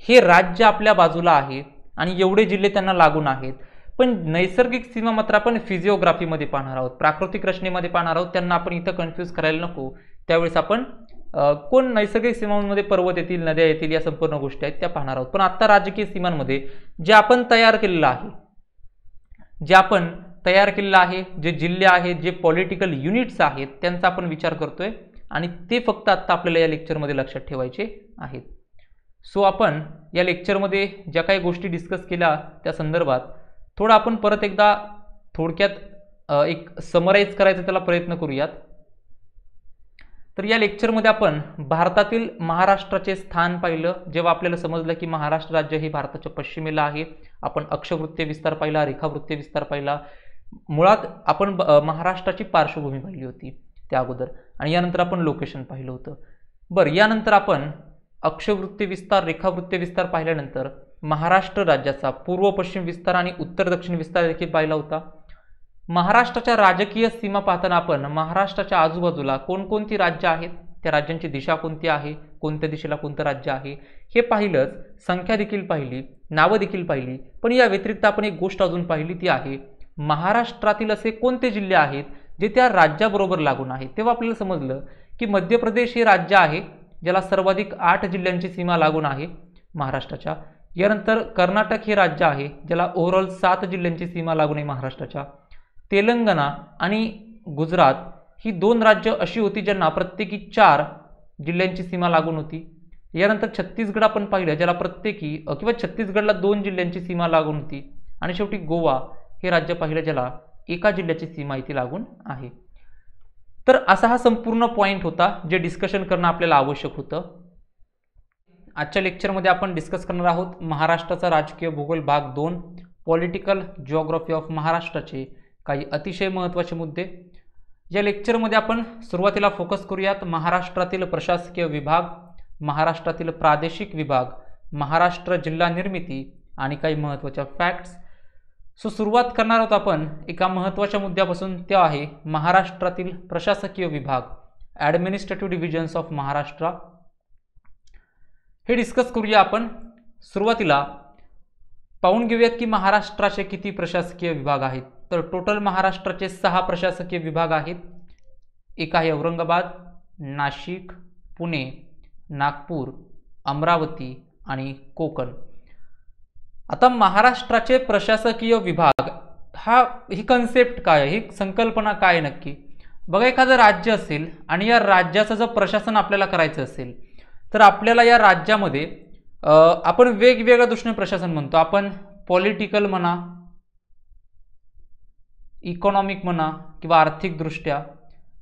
हे राज्य आपल्या बाजूला आहे आणि एवढे जिल्हे त्यांना लागून आहेत. पण नैसर्गिक सीमा मात्र आपण फिजिओग्राफीमध्ये पाहणार आहोत, प्राकृतिक रचनेमध्ये पाहणार आहोत. त्यांना आपण इथं कन्फ्यूज करायला नको. त्यावेळेस आपण कोण नैसर्गिक सीमांमध्ये पर्वत येतील, नद्या येतील, या संपूर्ण गोष्टी आहेत त्या पाहणार आहोत. पण आता राजकीय सीमांमध्ये जे आपण तयार केलेलं आहे, जे जिल्हे आहेत, जे पॉलिटिकल युनिट्स आहेत त्यांचा आपण विचार करतोय आणि ते फक्त आता आपल्याला या लेक्चरमध्ये लक्षात ठेवायचे आहेत. सो आपण या लेक्चरमध्ये ज्या काही गोष्टी डिस्कस केल्या त्या संदर्भात थोडं आपण परत एकदा थोडक्यात एक समराईज करायचा त्याला प्रयत्न करूयात. तर या लेक्चरमध्ये आपण भारतातील महाराष्ट्राचे स्थान पाहिलं. जेव्हा आपल्याला समजलं की महाराष्ट्र राज्य हे भारताच्या पश्चिमेला आहे, आपण अक्षवृत्तीय विस्तार पाहिला, रेखावृत्तीय विस्तार पाहिला. मुळात आपण महाराष्ट्राची पार्श्वभूमी पाहिली होती त्या अगोदर आणि यानंतर आपण लोकेशन पाहिलं होतं. बरं, यानंतर आपण अक्षवृत्तीय विस्तार, रेखावृत्तीय विस्तार पाहिल्यानंतर महाराष्ट्र राज्याचा पूर्व पश्चिम विस्तार आणि उत्तर दक्षिण विस्तार देखील पाहिला होता. महाराष्ट्राच्या राजकीय सीमा पाहताना आपण महाराष्ट्राच्या आजूबाजूला कोणकोणती राज्य आहेत, त्या राज्यांची दिशा कोणती आहे, कोणत्या दिशेला कोणतं राज्य आहे हे पाहिलंच. संख्या देखील पाहिली, नावं देखील पाहिली. पण या व्यतिरिक्त आपण एक गोष्ट अजून पाहिली ती आहे महाराष्ट्रातील असे कोणते जिल्हे आहेत जे त्या राज्याबरोबर लागून आहेत. तेव्हा आपल्याला समजलं की मध्य प्रदेश हे राज्य आहे ज्याला सर्वाधिक 8 जिल्ह्यांची सीमा लागून आहे महाराष्ट्राच्या. यानंतर कर्नाटक हे राज्य आहे ज्याला ओव्हरऑल 7 जिल्ह्यांची सीमा लागून आहे महाराष्ट्राच्या. तेलंगणा आणि गुजरात ही 2 राज्य अशी होती ज्यांना प्रत्येकी 4 जिल्ह्यांची सीमा लागून होती. यानंतर छत्तीसगड आपण पाहिलं ज्याला प्रत्येकी किंवा छत्तीसगडला 2 जिल्ह्यांची सीमा लागून होती. आणि शेवटी गोवा हे राज्य पाहिलं ज्याला 1 जिल्ह्याची सीमा इथे लागून आहे. तर असा हा संपूर्ण पॉईंट होता जे डिस्कशन करणं आपल्याला आवश्यक होतं. आजच्या लेक्चरमध्ये आपण डिस्कस करणार आहोत महाराष्ट्राचा राजकीय भूगोल भाग 2, पॉलिटिकल जिओग्राफी ऑफ महाराष्ट्राचे काही अतिशय महत्त्वाचे मुद्दे. या लेक्चरमध्ये आपण सुरुवातीला फोकस करूयात महाराष्ट्रातील प्रशासकीय विभाग, महाराष्ट्रातील प्रादेशिक विभाग, महाराष्ट्र जिल्हा निर्मिती आणि काही महत्त्वाच्या फॅक्ट्स. सो सुरुवात करणार आहोत आपण एका महत्त्वाच्या मुद्द्यापासून, ते आहे महाराष्ट्रातील प्रशासकीय विभाग, ॲडमिनिस्ट्रेटिव्ह डिव्हिजन्स ऑफ महाराष्ट्र. हे डिस्कस करूया आपण. सुरुवातीला पाहून घेऊयात की महाराष्ट्राचे किती प्रशासकीय विभाग आहेत. तर टोटल महाराष्ट्राचे 6 प्रशासकीय विभाग आहेत. एक आहे औरंगाबाद, नाशिक, पुणे, नागपूर, अमरावती आणि कोकण. आता महाराष्ट्राचे प्रशासकीय विभाग ही कन्सेप्ट काय आहे, ही संकल्पना काय नक्की. बघा, एखादं राज्य असेल आणि या राज्याचं जर प्रशासन आपल्याला करायचं असेल तर आपल्याला या राज्यामध्ये आपण वेगवेगळ्या दृष्टीने प्रशासन म्हणतो. आपण पॉलिटिकल म्हणा, इकॉनॉमिक म्हणा किंवा आर्थिकदृष्ट्या.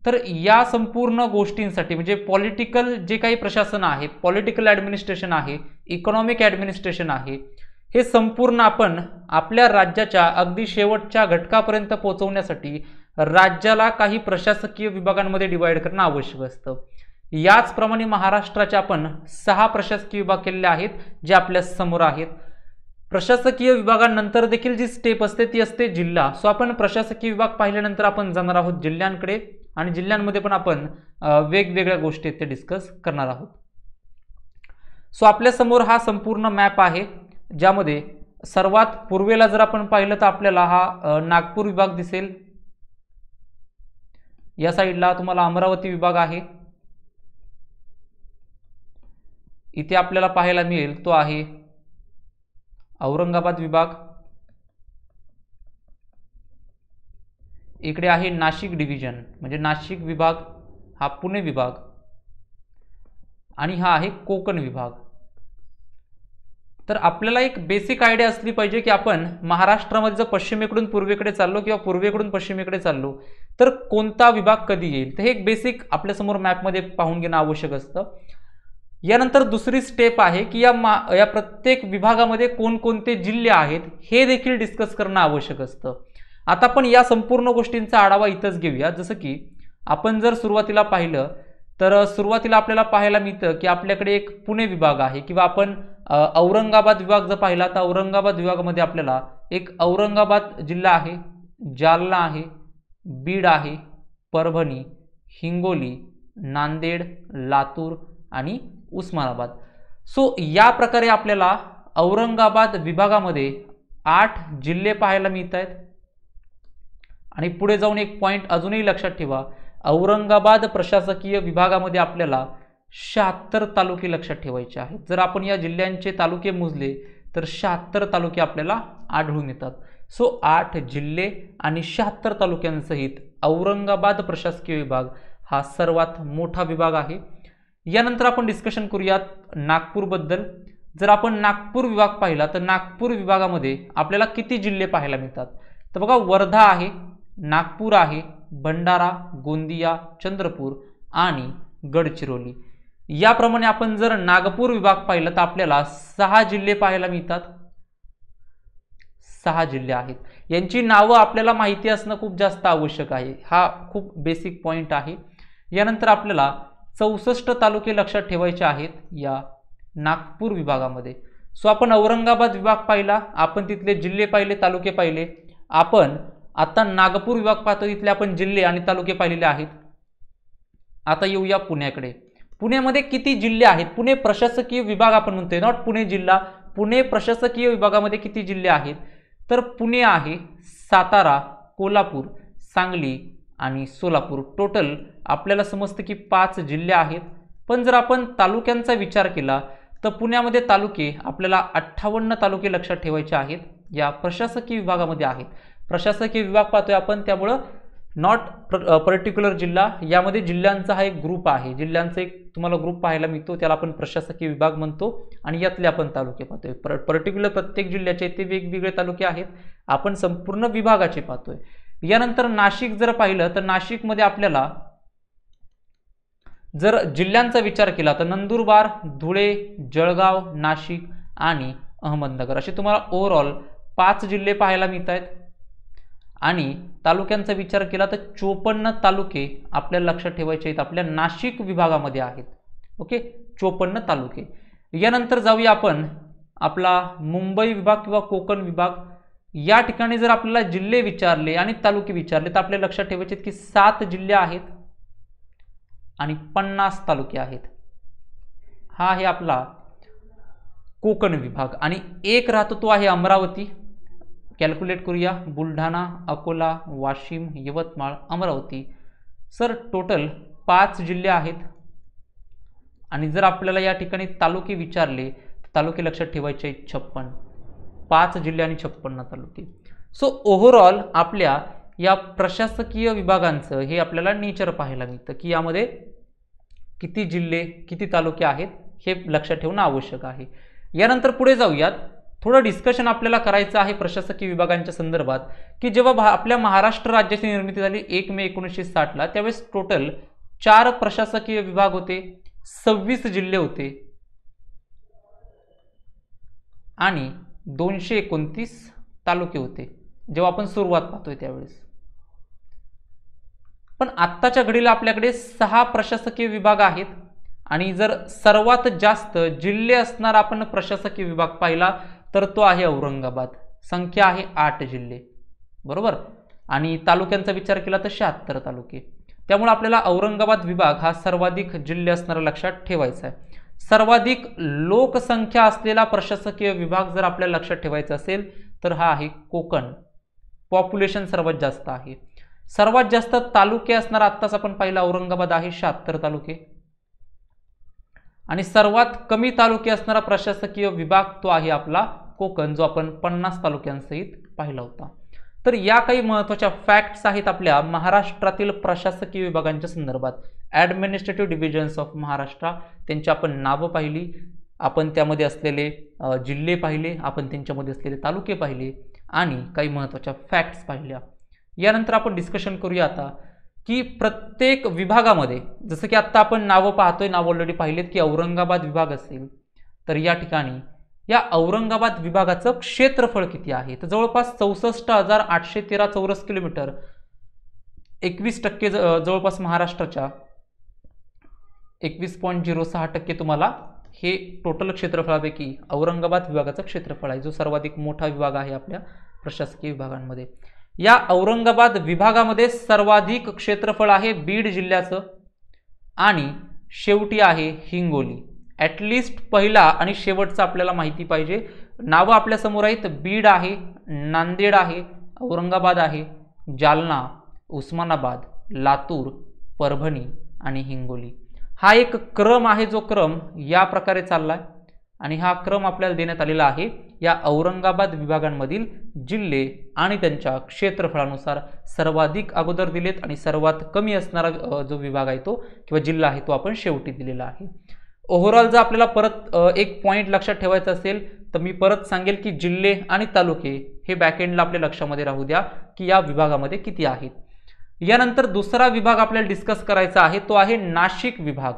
तर या संपूर्ण गोष्टींसाठी म्हणजे पॉलिटिकल जे काही प्रशासन आहे, पॉलिटिकल ॲडमिनिस्ट्रेशन आहे, इकॉनॉमिक ॲडमिनिस्ट्रेशन आहे, हे संपूर्ण आपण आपल्या राज्याच्या अगदी शेवटच्या घटकापर्यंत पोहोचवण्यासाठी राज्याला काही प्रशासकीय विभागांमध्ये डिवाइड करणं आवश्यक असतं. याचप्रमाणे महाराष्ट्राचे आपण 6 प्रशासकीय विभाग केलेले आहेत जे आपल्या समोर आहेत. प्रशासकीय विभागानंतर देखील जी स्टेप असते ती असते जिल्हा. सो आपण प्रशासकीय विभाग पाहिल्यानंतर आपण जाणार आहोत जिल्ह्यांकडे आणि जिल्ह्यांमध्ये पण आपण वेगवेगळ्या गोष्टी ते डिस्कस करणार आहोत. सो आपल्या समोर हा संपूर्ण मॅप आहे, ज्यामध्ये सर्वात पूर्वेला जर आपण पाहिलं तर आपल्याला हा नागपूर विभाग दिसेल. या साईडला तुम्हाला अमरावती विभाग आहे. इथे आपल्याला पाहायला मिळेल तो आहे औरंगाबाद विभाग. इकडे आहे नाशिक डिव्हिजन म्हणजे नाशिक विभाग, हा पुणे विभाग, आणि हा आहे कोकण विभाग. तर आपल्याला एक बेसिक आयडिया असली पाहिजे की आपण महाराष्ट्रामध्ये जर पश्चिमेकडून पूर्वेकडे चाललो किंवा पूर्वेकडून पश्चिमेकडे चाललो तर कोणता विभाग कधी येईल, तर हे एक बेसिक आपल्यासमोर मॅपमध्ये पाहून घेणं आवश्यक असतं. यानंतर दुसरी स्टेप आहे की या प्रत्येक विभागामध्ये कोणकोणते जिल्हे आहेत हे देखील डिस्कस करणं आवश्यक असतं. आता आपण या संपूर्ण गोष्टींचा आढावा इथंच घेऊया. जसं की आपण जर सुरुवातीला पाहिलं तर सुरुवातीला आपल्याला पाहायला मिळतं की आपल्याकडे एक पुणे विभाग आहे, किंवा आपण औरंगाबाद विभाग जर पाहिला तर औरंगाबाद विभागामध्ये आपल्याला एक औरंगाबाद जिल्हा आहे, जालना आहे, बीड आहे, परभणी, हिंगोली, नांदेड, लातूर आणि उस्मानाबाद. सो या प्रकारे आपल्याला औरंगाबाद विभागामध्ये 8 जिल्हे पाहायला मिळत आहेत. आणि पुढे जाऊन एक पॉइंट अजूनही लक्षात ठेवा, औरंगाबाद प्रशासकीय विभागामध्ये आपल्याला 76 तालुके लक्षात ठेवायचे आहेत. जर आपण या जिल्ह्यांचे तालुके मोजले तर 76 तालुके आपल्याला आढळून येतात. सो 8 जिल्हे आणि 76 तालुक्यांसहित औरंगाबाद प्रशासकीय विभाग हा सर्वात मोठा विभाग आहे. यानंतर आपण डिस्कशन करूयात नागपूरबद्दल. जर आपण नागपूर विभाग पाहिला तर नागपूर विभागामध्ये आपल्याला किती जिल्हे पाहायला मिळतात, तर बघा वर्धा आहे, नागपूर आहे, भंडारा, गोंदिया, चंद्रपूर आणि गडचिरोली. याप्रमाणे आपण जर नागपूर विभाग पाहिला तर आपल्याला 6 जिल्हे पाहायला मिळतात. 6 जिल्हे आहेत. यांची नावं आपल्याला माहिती असणं खूप जास्त आवश्यक आहे. हा खूप बेसिक पॉइंट आहे. यानंतर आपल्याला 64 तालुके लक्षात ठेवायचे आहेत या नागपूर विभागामध्ये. सो आपण औरंगाबाद विभाग पाहिला, आपण तिथले जिल्हे पाहिले, तालुके पाहिले. आपण आता नागपूर विभाग पाहतो, इथले आपण जिल्हे आणि तालुके पाहिलेले आहेत. आता येऊया पुण्याकडे. पुण्यामध्ये किती जिल्हे आहेत, पुणे प्रशासकीय विभाग आपण म्हणतोय, नॉट पुणे जिल्हा. पुणे प्रशासकीय विभागामध्ये किती जिल्हे आहेत, तर पुणे आहे, सातारा, कोल्हापूर, सांगली आणि सोलापूर. टोटल आपल्याला समजतं की 5 जिल्हे आहेत. पण जर आपण तालुक्यांचा विचार केला तर पुण्यामध्ये तालुके आपल्याला 58 तालुके लक्षात ठेवायचे आहेत, या प्रशासकीय विभागामध्ये आहेत. प्रशासकीय विभाग पाहतोय आपण, त्यामुळं नॉट पर्टिक्युलर जिल्हा. यामध्ये जिल्ह्यांचा हा एक ग्रुप आहे, जिल्ह्यांचा एक तुम्हाला ग्रुप पाहायला मिळतो, त्याला आपण प्रशासकीय विभाग म्हणतो. आणि यातले आपण तालुके पाहतोय. पर्टिक्युलर प्रत्येक जिल्ह्याचे ते वेगवेगळे तालुके आहेत, आपण संपूर्ण विभागाचे पाहतोय. यानंतर नाशिक जर पाहिलं तर नाशिकमध्ये आपल्याला जर जिल्ह्यांचा विचार केला तर नंदुरबार, धुळे, जळगाव, नाशिक आणि अहमदनगर असे तुम्हाला ओव्हरऑल 5 जिल्हे पाहायला मिळत आहेत. आणि तालुक्यांचा विचार केला तर 54 तालुके आपल्याला लक्षात ठेवायचे आहेत, आपल्या नाशिक विभागामध्ये आहेत. ओके, 54 तालुके. यानंतर जाऊया आपण आपला मुंबई विभाग किंवा कोकण विभाग. या ठिकाणी जर आपल्याला जिल्हे विचारले आणि तालुके विचारले तर आपल्याला लक्षात ठेवायचे की 7 जिल्हे आहेत आणि 50 तालुके आहेत. हा आहे आपला कोकण विभाग. आणि एक राहतो तो आहे अमरावती. कॅल्क्युलेट करूया, बुलढाणा, अकोला, वाशिम, यवतमाळ, अमरावती. सर टोटल 5 जिल्हे आहेत. आणि जर आपल्याला या ठिकाणी तालुके विचारले तर तालुके लक्षात ठेवायचे 56. 5 जिल्हे आणि 56 तालुके. सो ओव्हरऑल आपल्या या प्रशासकीय विभागांचं हे आपल्याला नेचर पाहायला मिळतं की यामध्ये किती जिल्हे, किती तालुके आहेत हे लक्षात ठेवणं आवश्यक आहे. यानंतर पुढे जाऊयात. थोडं डिस्कशन आपल्याला करायचं आहे प्रशासकीय विभागांच्या संदर्भात की जेव्हा आपल्या महाराष्ट्र राज्याची निर्मिती झाली 1 मे 1960ला, त्यावेळेस टोटल 4 प्रशासकीय विभाग होते, 26 जिल्हे होते आणि 229 तालुके होते जेव्हा आपण सुरुवात पाहतोय त्यावेळेस. पण आत्ताच्या घडीला आपल्याकडे 6 प्रशासकीय विभाग आहेत. आणि जर सर्वात जास्त जिल्हे असणारा आपण प्रशासकीय विभाग पाहिला तर तो आहे औरंगाबाद. संख्या आहे 8 जिल्हे, बरोबर. आणि तालुक्यांचा विचार केला तर 76 तालुके. त्यामुळे आपल्याला औरंगाबाद विभाग हा सर्वाधिक जिल्हे असणारा लक्षात ठेवायचा आहे. सर्वाधिक लोकसंख्या असलेला प्रशासकीय विभाग जर आपल्याला लक्षात ठेवायचा असेल तर हा आहे कोकण. पॉप्युलेशन सर्वात जास्त आहे. सर्वात जास्त तालुके असणारा आत्ताच आपण पाहिला औरंगाबाद आहे 76 तालुके, आणि सर्वात कमी तालुके असणारा प्रशासकीय विभाग तो आहे आपला कोकण, जो आपण 50 तालुक्यांसहित पाहिला होता. तर या काही महत्त्वाच्या फॅक्ट्स आहेत आपल्या महाराष्ट्रातील प्रशासकीय विभागांच्या संदर्भात. ॲडमिनिस्ट्रेटिव्ह डिव्हिजन्स ऑफ महाराष्ट्र, त्यांची आपण नावं पाहिली, आपण त्यामध्ये असलेले जिल्हे पाहिले, आपण त्यांच्यामध्ये असलेले तालुके पाहिले आणि काही महत्त्वाच्या फॅक्ट्स पाहिल्या. यानंतर आपण डिस्कशन करूया आता की प्रत्येक विभागामध्ये, जसं की आत्ता आपण नावं पाहतोय, नाव ऑलरेडी पाहिलेत की औरंगाबाद विभाग असेल तर या ठिकाणी या औरंगाबाद विभागाचं क्षेत्रफळ किती आहे, तर जवळपास 64,813 चौरस किलोमीटर, 21% जवळपास महाराष्ट्राच्या 21.06% तुम्हाला हे टोटल क्षेत्रफळापैकी औरंगाबाद विभागाचं क्षेत्रफळ आहे, जो सर्वाधिक मोठा विभाग आहे आपल्या प्रशासकीय विभागांमध्ये. या औरंगाबाद विभागामध्ये सर्वाधिक क्षेत्रफळ आहे बीड जिल्ह्याचं आणि शेवटी आहे हिंगोली. ॲटलिस्ट पहिला आणि शेवटचा आपल्याला माहिती पाहिजे. नावं आपल्या समोर आहेत. बीड आहे, नांदेड आहे, औरंगाबाद आहे, जालना, उस्मानाबाद, लातूर, परभणी आणि हिंगोली. हा एक क्रम आहे, जो क्रम या प्रकारे चाललाय आणि हा क्रम आपल्याला देण्यात आलेला आहे या औरंगाबाद विभागांमधील जिल्हे आणि त्यांच्या क्षेत्रफळानुसार. सर्वाधिक अगोदर दिलेत आणि सर्वात कमी असणारा जो विभाग आहे तो किंवा जिल्हा आहे तो आपण शेवटी दिलेला आहे. ओव्हरऑल जर आपल्याला परत एक पॉईंट लक्षात ठेवायचा असेल तर मी परत सांगेल की जिल्हे आणि तालुके हे बॅकएंडला आपल्या लक्षामध्ये राहू द्या की या विभागामध्ये किती आहेत. यानंतर दुसरा विभाग आपल्याला डिस्कस करायचा आहे, तो आहे नाशिक विभाग.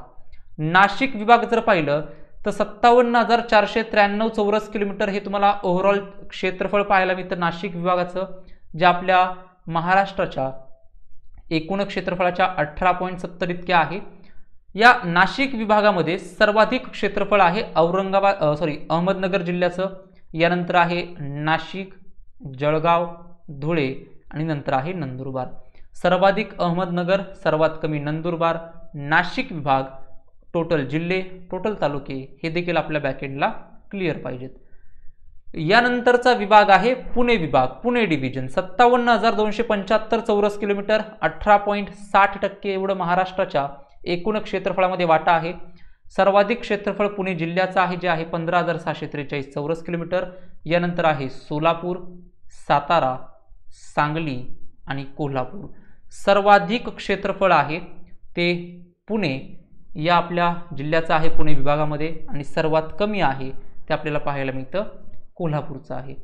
नाशिक विभाग जर पाहिलं तर 57,493 चौरस किलोमीटर हे तुम्हाला ओव्हरऑल क्षेत्रफळ पाहायला मिळतं नाशिक विभागाचं, जे आपल्या महाराष्ट्राच्या एकूण क्षेत्रफळाच्या 18.70 इतके आहे. या नाशिक विभागामध्ये सर्वाधिक क्षेत्रफळ आहे अहमदनगर जिल्ह्याचं, यानंतर आहे नाशिक, जळगाव, धुळे आणि नंतर आहे नंदुरबार. सर्वाधिक अहमदनगर, सर्वात कमी नंदुरबार. नाशिक विभाग, टोटल जिल्हे, टोटल तालुके हे देखील आपल्या बॅकएंडला क्लिअर पाहिजेत. यानंतरचा विभाग आहे पुणे विभाग, पुणे डिव्हिजन. 57,275 चौरस किलोमीटर, 18.60% एवढं महाराष्ट्राच्या एकूण क्षेत्रफळामध्ये वाटा आहे. सर्वाधिक क्षेत्रफळ पुणे जिल्ह्याचं आहे, जे आहे 15,643 चौरस किलोमीटर. यानंतर आहे सोलापूर, सातारा, सांगली आणि कोल्हापूर. सर्वाधिक क्षेत्रफळ आहे ते पुणे या आपल्या जिल्ह्याचं आहे पुणे विभागामध्ये, आणि सर्वात कमी आहे ते आपल्याला पाहायला मिळतं कोल्हापूरचं आहे.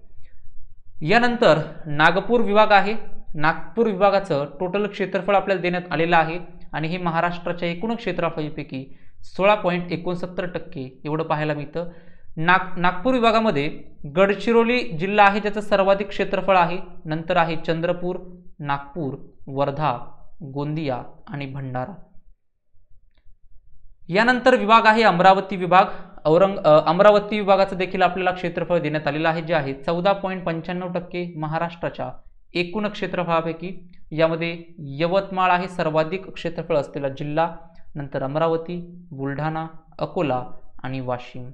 यानंतर नागपूर विभाग आहे. नागपूर विभागाचं टोटल क्षेत्रफळ आपल्याला देण्यात आलेलं आहे आणि हे महाराष्ट्राच्या एकूण क्षेत्रफळापैकी 16.69% एवढं पाहायला मिळतं. नागपूर विभागामध्ये गडचिरोली जिल्हा आहे, ज्याचं सर्वाधिक क्षेत्रफळ आहे. नंतर आहे चंद्रपूर, नागपूर, वर्धा, गोंदिया आणि भंडारा. यानंतर विभाग आहे अमरावती विभाग. अमरावती विभागाचं देखील आपल्याला क्षेत्रफळ देण्यात आलेलं आहे, जे आहे 14.95% महाराष्ट्राच्या एकूण क्षेत्रफळापैकी. यामध्ये यवतमाळ आहे सर्वाधिक क्षेत्रफळ असलेला जिल्हा, नंतर अमरावती, बुलढाणा, अकोला आणि वाशिम.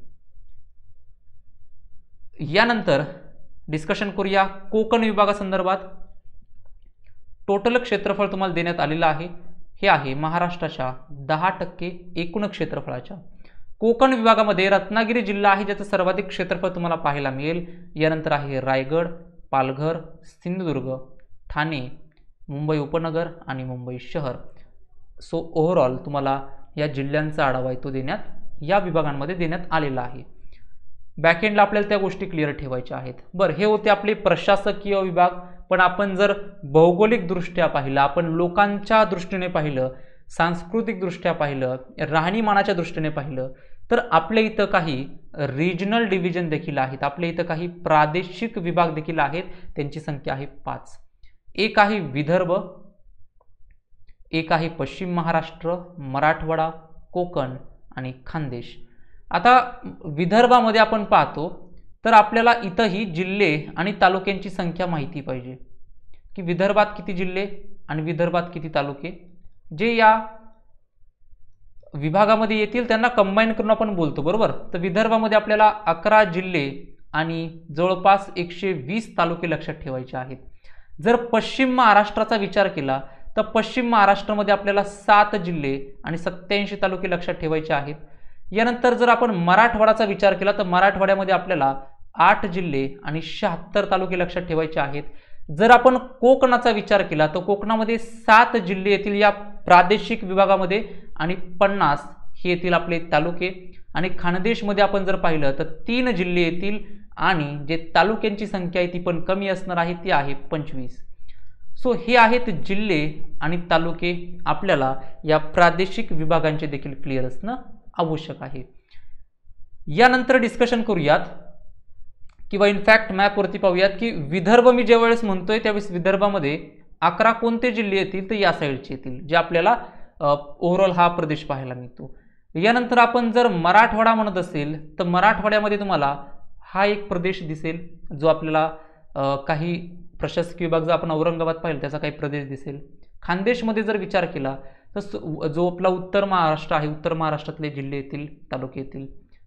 यानंतर डिस्कशन करूया कोकण विभागासंदर्भात. टोटल क्षेत्रफळ तुम्हाला देण्यात आलेलं आहे, हे आहे महाराष्ट्राच्या 10% एकूण क्षेत्रफळाच्या. कोकण विभागामध्ये रत्नागिरी जिल्हा आहे, ज्याचं सर्वाधिक क्षेत्रफळ तुम्हाला पाहायला मिळेल. यानंतर आहे रायगड, पालघर, सिंधुदुर्ग, ठाणे, मुंबई उपनगर आणि मुंबई शहर. सो ओव्हरऑल तुम्हाला या जिल्ह्यांचा आढावा तो या विभागांमध्ये देण्यात आलेला आहे. बॅकएंडला आपल्याला त्या गोष्टी क्लिअर ठेवायच्या आहेत. बरं, हे होते आपले प्रशासकीय विभाग. पण आपण जर भौगोलिकदृष्ट्या पाहिलं, आपण लोकांच्या दृष्टीने पाहिलं, सांस्कृतिकदृष्ट्या पाहिलं, राहणीमानाच्या दृष्टीने पाहिलं, तर आपल्या इथं काही रिजनल डिव्हिजन देखील आहेत. आपल्या इथं काही प्रादेशिक विभाग देखील आहेत. त्यांची संख्या आहे 5. एक आहे विदर्भ, एक आहे पश्चिम महाराष्ट्र, मराठवाडा, कोकण आणि खानदेश. आता विदर्भामध्ये आपण पाहतो तर आपल्याला इथंही जिल्हे आणि तालुक्यांची संख्या माहिती पाहिजे की विदर्भात किती जिल्हे आणि विदर्भात किती तालुके. जे या विभागामध्ये येतील त्यांना कंबाईन करून आपण बोलतो, बरोबर. तर विदर्भामध्ये आपल्याला 11 जिल्हे आणि जवळपास 120 तालुके लक्षात ठेवायचे आहेत. जर पश्चिम महाराष्ट्राचा विचार केला तर पश्चिम महाराष्ट्रामध्ये आपल्याला 7 जिल्हे आणि 87 तालुके लक्षात ठेवायचे आहेत. यानंतर जर आपण मराठवाड्याचा विचार केला तर मराठवाड्यामध्ये आपल्याला 8 जिल्हे आणि 76 तालुके लक्षात ठेवायचे आहेत. जर आपण कोकणाचा विचार केला तर कोकणामध्ये 7 जिल्हे येतील या प्रादेशिक विभागामध्ये आणि 50 हे येतील आपले तालुके. आणि खानदेशमध्ये आपण जर पाहिलं तर 3 जिल्हे येतील आणि जे तालुक्यांची संख्या आहे ती पण कमी असणार आहे, ती आहे 25. सो हे आहेत जिल्हे आणि तालुके. आपल्याला या प्रादेशिक विभागांचे देखील क्लिअर असणं आवश्यक आहे. यानंतर डिस्कशन करूयात किंवा इनफॅक्ट मॅपवरती पाहूयात की विदर्भ मी ज्या वेळेस म्हणतोय त्यावेळेस विदर्भामध्ये 11 कोणते जिल्हे येतील तर या साईडचे येतील, जे आपल्याला ओव्हरऑल हा प्रदेश पाहायला मिळतो. यानंतर आपण जर मराठवाडा म्हणत असेल तर मराठवाड्यामध्ये तुम्हाला हा एक प्रदेश दिसेल जो आपल्याला काही प्रशासकीय विभाग जर आपण औरंगाबाद पाहिलं त्याचा काही प्रदेश दिसेल. खानदेशमध्ये जर विचार केला तर जो आपला उत्तर महाराष्ट्र आहे, उत्तर महाराष्ट्रातले जिल्हे येतील, तालुके येतील.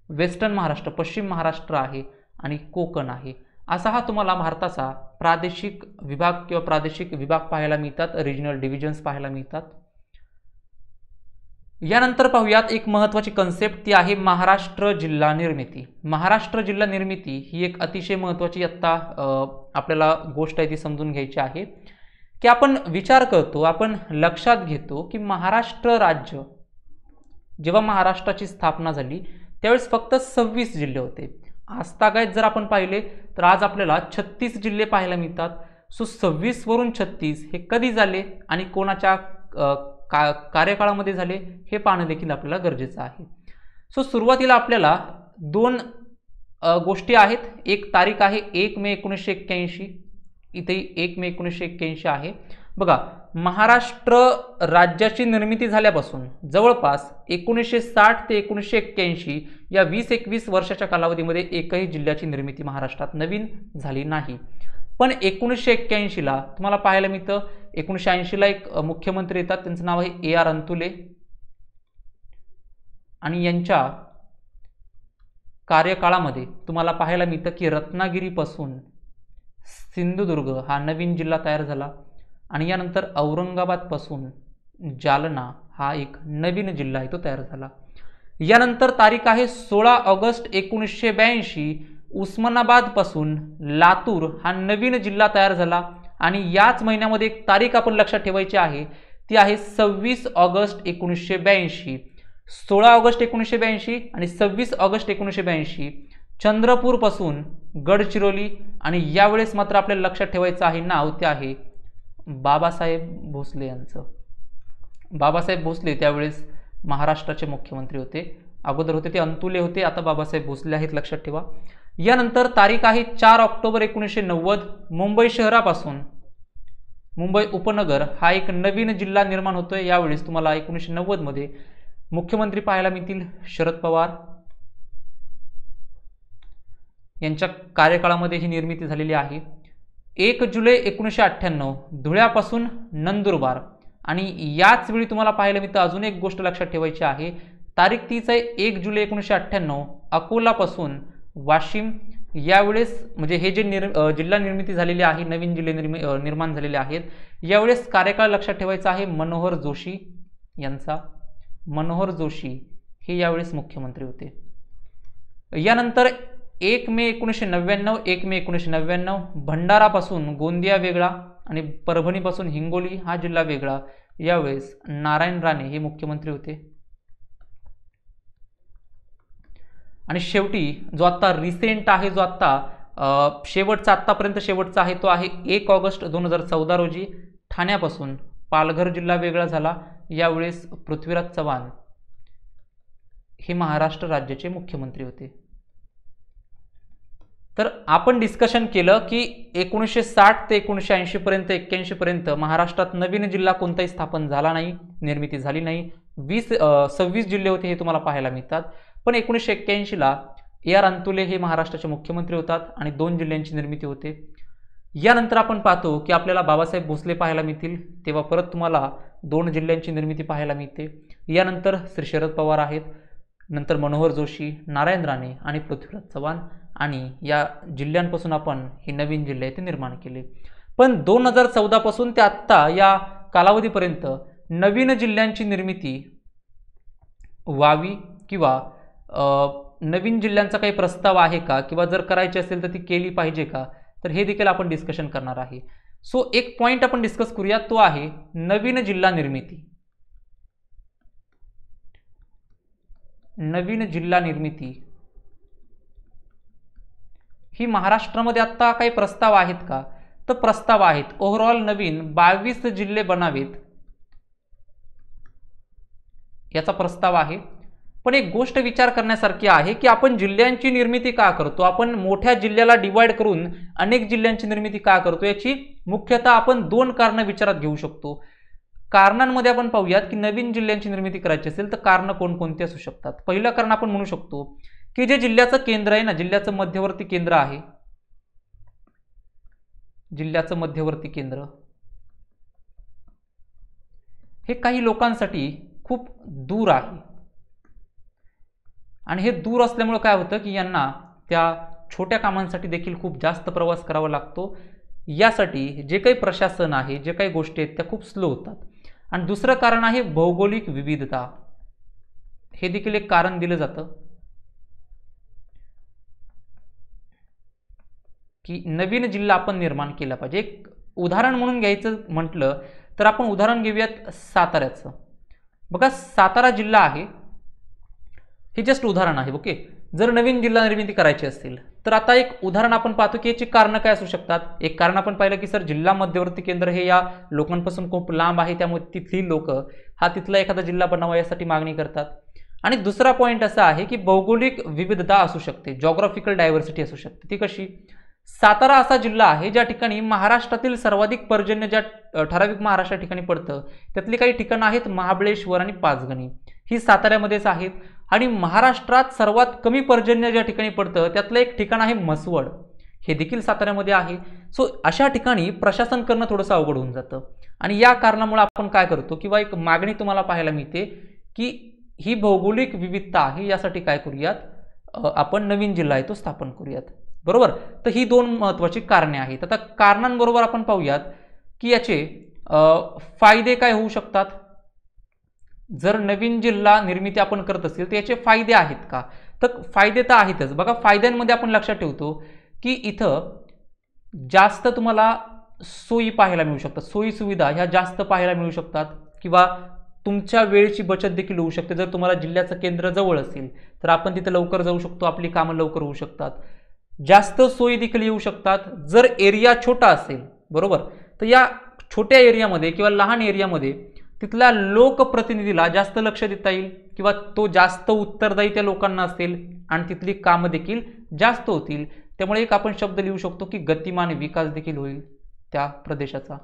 वेस्टर्न महाराष्ट्र, पश्चिम महाराष्ट्र आहे आणि कोकण आहे. असा हा तुम्हाला भारताचा प्रादेशिक विभाग किंवा प्रादेशिक विभाग पाहायला मिळतात, रिजनल डिव्हिजन्स पाहायला मिळतात. यानंतर पाहूयात एक महत्त्वाची कन्सेप्ट, ती आहे महाराष्ट्र जिल्हा निर्मिती. महाराष्ट्र जिल्हा निर्मिती ही एक अतिशय महत्त्वाची आत्ता आपल्याला गोष्ट आहे ती समजून घ्यायची आहे की आपण विचार करतो, आपण लक्षात घेतो की महाराष्ट्र राज्य जेव्हा महाराष्ट्राची स्थापना झाली त्यावेळेस फक्त 26 जिल्हे होते. आजतागायत जर आपण पाहिले तर आज आपल्याला 36 जिल्हे पाहायला मिळतात. सो 26 वरून 36 हे कधी झाले आणि कोणाच्या कार्यकाळामध्ये झाले हे पाहणं देखील आपल्याला गरजेचं आहे. सो सुरुवातीला आपल्याला 2 गोष्टी आहेत. एक तारीख आहे 1 मे 1981, इथे 1 मे 1981 आहे. बघा, महाराष्ट्र राज्याची निर्मिती झाल्यापासून जवळपास 1960 ते 1981 या 20-21 वर्षाच्या कालावधीमध्ये एकही जिल्ह्याची निर्मिती महाराष्ट्रात नवीन झाली नाही. पण 1981ला तुम्हाला पाहायला मिळतं, 1980ला एक मुख्यमंत्री येतात, त्यांचं नाव आहे AR अंतुले आणि यांच्या कार्यकाळामध्ये तुम्हाला पाहायला मिळतं की रत्नागिरीपासून सिंधुदुर्ग हा नवीन जिल्हा तयार झाला आणि यानंतर औरंगाबादपासून जालना हा एक नवीन जिल्हा आहे तो तयार झाला. यानंतर तारीख आहे 16 ऑगस्ट 1982, उस्मानाबादपासून लातूर हा नवीन जिल्हा तयार झाला आणि याच महिन्यामध्ये एक तारीख आपण लक्षात ठेवायची आहे, ती आहे 26 ऑगस्ट 1982. 16 ऑगस्ट 1982 आणि 26 ऑगस्ट 1982 चंद्रपूरपासून गडचिरोली. आणि यावेळेस मात्र आपल्याला लक्षात ठेवायचं आहे नाव, ते आहे बाबासाहेब भोसले यांचं. बाबासाहेब भोसले त्यावेळेस महाराष्ट्राचे मुख्यमंत्री होते. अगोदर होते ते अंतुले होते, आता बाबासाहेब भोसले आहेत, लक्षात ठेवा. यानंतर तारीख आहे 4 ऑक्टोबर 1990, मुंबई शहरापासून मुंबई उपनगर हा एक नवीन जिल्हा निर्माण होतोय. यावेळेस तुम्हाला 1990 मध्ये मुख्यमंत्री पाहायला मिळतील शरद पवार. यांच्या कार्यकाळामध्ये ही निर्मिती झालेली आहे. 1 जुलै 1998 धुळ्यापासून नंदुरबार. आणि याच वेळी तुम्हाला पाहायला मिळतं अजून एक गोष्ट लक्षात ठेवायची आहे, तारीख तीच आहे 1 जुलै 1998 अकोलापासून वाशिम. यावेळेस म्हणजे हे जे जिल्हा निर्मिती झालेली आहे, नवीन जिल्हे निर्माण झालेले आहेत, यावेळेस कार्यकाळ लक्षात ठेवायचा आहे मनोहर जोशी यांचा. मनोहर जोशी हे यावेळेस मुख्यमंत्री होते. यानंतर 1 मे 1999 भंडारापासून गोंदिया वेगळा आणि परभणीपासून हिंगोली हा जिल्हा वेगळा. यावेळेस नारायण राणे हे मुख्यमंत्री होते. आणि शेवटी जो आता रिसेंट आहे, जो आता शेवटचा आतापर्यंत शेवटचा आहे, तो आहे 1 ऑगस्ट 2014 रोजी ठाण्यापासून पालघर जिल्हा वेगळा झाला. यावेळेस पृथ्वीराज चव्हाण हे महाराष्ट्र राज्याचे मुख्यमंत्री होते. तर आपण डिस्कशन केलं की 1960 ते 1980 पर्यंत 81 पर्यंत महाराष्ट्रात नवीन जिल्हा कोणताही स्थापन झाला नाही, निर्मिती झाली नाही. 26 जिल्हे होते हे तुम्हाला पाहायला मिळतात. पण 1981ला AR अंतुले हे महाराष्ट्राचे मुख्यमंत्री होतात आणि 2 जिल्ह्यांची निर्मिती होते. यानंतर आपण पाहतो की आपल्याला बाबासाहेब भोसले पाहायला मिळतील, तेव्हा परत तुम्हाला 2 जिल्ह्यांची निर्मिती पाहायला मिळते. यानंतर श्री शरद पवार आहेत, नंतर मनोहर जोशी, नारायण राणे आणि पृथ्वीराज चव्हाण, आणि या जिल्ह्यांपासून आपण हे नवीन जिल्हे ते निर्माण केले. पण 2014 पासून ते आत्ता या कालावधीपर्यंत नवीन जिल्ह्यांची निर्मिती व्हावी किंवा नवीन जिल्ह्यांचा काही प्रस्ताव आहे का, किंवा जर करायची असेल तर ती केली पाहिजे का, तर हे देखील आपण डिस्कशन करणार आहे. सो एक पॉइंट आपण डिस्कस करूया, तो आहे नवीन जिल्हा निर्मिती. नवीन जिल्हा निर्मिती ही महाराष्ट्रामध्ये आता काही प्रस्ताव आहेत का, तर प्रस्ताव आहेत. ओव्हरऑल नवीन 22 जिल्हे बनावेत याचा प्रस्ताव आहे. पण एक गोष्ट विचार करण्यासारखी आहे की आपण जिल्ह्यांची निर्मिती का करतो, आपण मोठ्या जिल्ह्याला डिवाइड करून अनेक जिल्ह्यांची निर्मिती का करतो, याची मुख्यतः आपण 2 कारणं विचारात घेऊ शकतो. कारणांमध्ये आपण पाहूयात की नवीन जिल्ह्यांची निर्मिती करायची असेल तर कारणं कोणकोणती असू शकतात. पहिलं कारण आपण म्हणू शकतो की जे जिल्ह्याचं केंद्र आहे ना, जिल्ह्याचं मध्यवर्ती केंद्र आहे, जिल्ह्याचं मध्यवर्ती केंद्र हे काही लोकांसाठी खूप दूर आहे, आणि हे दूर असल्यामुळे काय होतं की यांना त्या छोट्या कामांसाठी देखील खूप जास्त प्रवास करावा लागतो. यासाठी जे काही प्रशासन आहे, जे काही गोष्टी आहेत त्या खूप स्लो होतात. आणि दुसरं कारण आहे भौगोलिक विविधता, हे देखील एक कारण दिलं जातं की नवीन जिल्हा आपण निर्माण केला पाहिजे. एक उदाहरण म्हणून घ्यायचं म्हटलं तर आपण उदाहरण घेऊयात साताऱ्याचं. बघा, सातारा जिल्हा आहे, हे जस्ट उदाहरण आहे. ओके, जर नवीन जिल्हा निर्मिती करायची असेल तर आता एक उदाहरण आपण पाहतो की याची कारणं काय असू शकतात. एक कारण आपण पाहिलं की सर जिल्हा मध्यवर्ती केंद्र हे या लोकांपासून खूप लांब आहे, त्यामुळे तिथली लोक हा तिथला एखादा जिल्हा बनावा यासाठी मागणी करतात. आणि दुसरा पॉईंट असा आहे की भौगोलिक विविधता असू शकते, जॉग्राफिकल डायव्हर्सिटी असू शकते. ती कशी? सातारा असा जिल्हा आहे ज्या ठिकाणी महाराष्ट्रातील सर्वाधिक पर्जन्य ज्या ठराविक महाराष्ट्र ठिकाणी पडतं त्यातली काही ठिकाणं आहेत महाबळेश्वर आणि पाचगणी, ही साताऱ्यामध्येच आहेत. आणि महाराष्ट्रात सर्वात कमी पर्जन्य ज्या ठिकाणी पडतं त्यातलं एक ठिकाण आहे म्हसवड, हे देखील साताऱ्यामध्ये आहे. सो अशा ठिकाणी प्रशासन करणं थोडंसं अवघड होऊन जातं. आणि या कारणामुळे आपण काय करतो, किंवा एक मागणी तुम्हाला पाहायला मिळते की ही भौगोलिक विविधता आहे, यासाठी काय करूयात, आपण नवीन जिल्हा आहे तो स्थापन करूयात. बरोबर. तर ही 2 महत्त्वाची कारणे आहेत. आता कारणांबरोबर आपण पाहूयात की याचे फायदे काय होऊ शकतात. जर नवीन जिल्हा निर्मिती आपण करत असेल तर याचे फायदे आहेत का, तर फायदे तर आहेतच. बघा, फायद्यांमध्ये आपण लक्षात ठेवतो की इथं जास्त तुम्हाला सोयी पाहायला मिळू शकतात, सोयी सुविधा ह्या जास्त पाहायला मिळू शकतात, किंवा तुमच्या वेळेची बचत देखील होऊ शकते. जर तुम्हाला जिल्ह्याचं केंद्र जवळ असेल तर आपण तिथे लवकर जाऊ शकतो, आपली कामं लवकर होऊ शकतात. जास्त सोयी देखील येऊ शकतात. जर एरिया छोटा असेल, बरोबर, तर या छोट्या एरियामध्ये किंवा लहान एरियामध्ये तिथल्या लोकप्रतिनिधीला जास्त लक्ष देता येईल, किंवा तो जास्त उत्तरदायी त्या लोकांना असेल आणि तिथली कामं देखील जास्त होतील. त्यामुळे एक आपण शब्द लिहू शकतो की गतिमान विकास देखील होईल त्या प्रदेशाचा.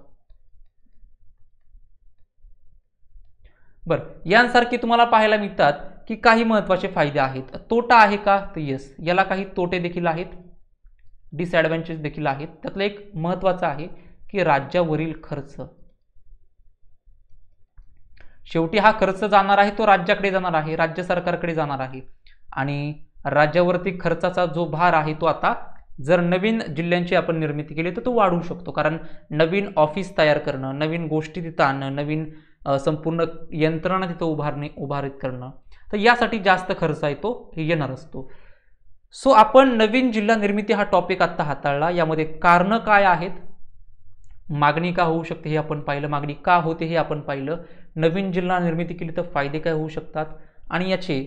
बरं, यांसारखे तुम्हाला पाहायला मिळतात की काही महत्त्वाचे फायदे आहेत. तोटा आहे का, तर येस, याला काही तोटे देखील आहेत, डिसएडव्हान्टेज देखील आहेत. त्यातलं एक महत्त्वाचं आहे की राज्यावरील खर्च. शेवटी हा खर्च जाणार आहे तो राज्याकडे जाणार आहे, राज्य सरकारकडे जाणार आहे. आणि राज्यावरती खर्चाचा जो भार आहे तो आता जर नवीन जिल्ह्यांची आपण निर्मिती केली तर तो वाढू शकतो. कारण नवीन ऑफिस तयार करणं, नवीन गोष्टी तिथं आणणं, नवीन संपूर्ण यंत्रणा तिथं उभारित करणं, तर यासाठी जास्त खर्च आहे तो येणार असतो. सो आपण नवीन जिल्हा निर्मिती हा टॉपिक आत्ता हाताळला. यामध्ये कारणं काय आहेत, मागणी का होऊ शकते हे आपण पाहिलं, मागणी का होते हे आपण पाहिलं, नवीन जिल्हा निर्मिती केली तर फायदे काय होऊ शकतात, आणि याचे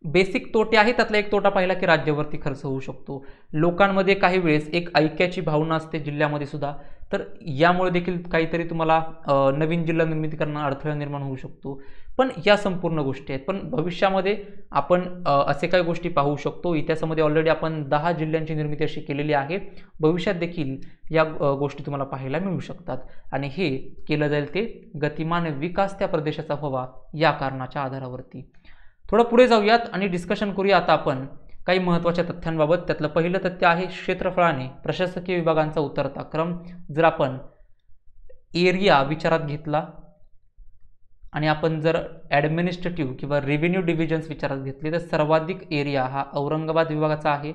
बेसिक तोटे आहेत. त्यातला एक तोटा पाहिला की राज्यावरती खर्च होऊ शकतो. लोकांमध्ये काही वेळेस एक ऐक्याची भावना असते जिल्ह्यामध्ये सुद्धा, तर यामुळे देखील काहीतरी तुम्हाला नवीन जिल्हा निर्मिती करण्यात अडथळा निर्माण होऊ शकतो. पण या संपूर्ण गोष्टी आहेत. पण भविष्यामध्ये आपण असे काही गोष्टी पाहू शकतो. इतिहासामध्ये ऑलरेडी आपण 10 जिल्ह्यांची निर्मिती अशी केलेली आहे. भविष्यात देखील या गोष्टी तुम्हाला पाहायला मिळू शकतात, आणि हे केलं जाईल ते गतिमान विकास त्या प्रदेशाचा व्हावा या कारणाच्या आधारावरती. थोडं पुढे जाऊयात आणि डिस्कशन करूया आता आपण काही महत्त्वाच्या तथ्यांबाबत. त्यातलं पहिलं तथ्य आहे क्षेत्रफळाने प्रशासकीय विभागांचा उतरता क्रम. जर आपण एरिया विचारात घेतला आणि आपण जर ॲडमिनिस्ट्रेटिव्ह किंवा रेव्हेन्यू डिव्हिजन्स विचारात घेतले तर सर्वाधिक एरिया हा औरंगाबाद विभागाचा आहे,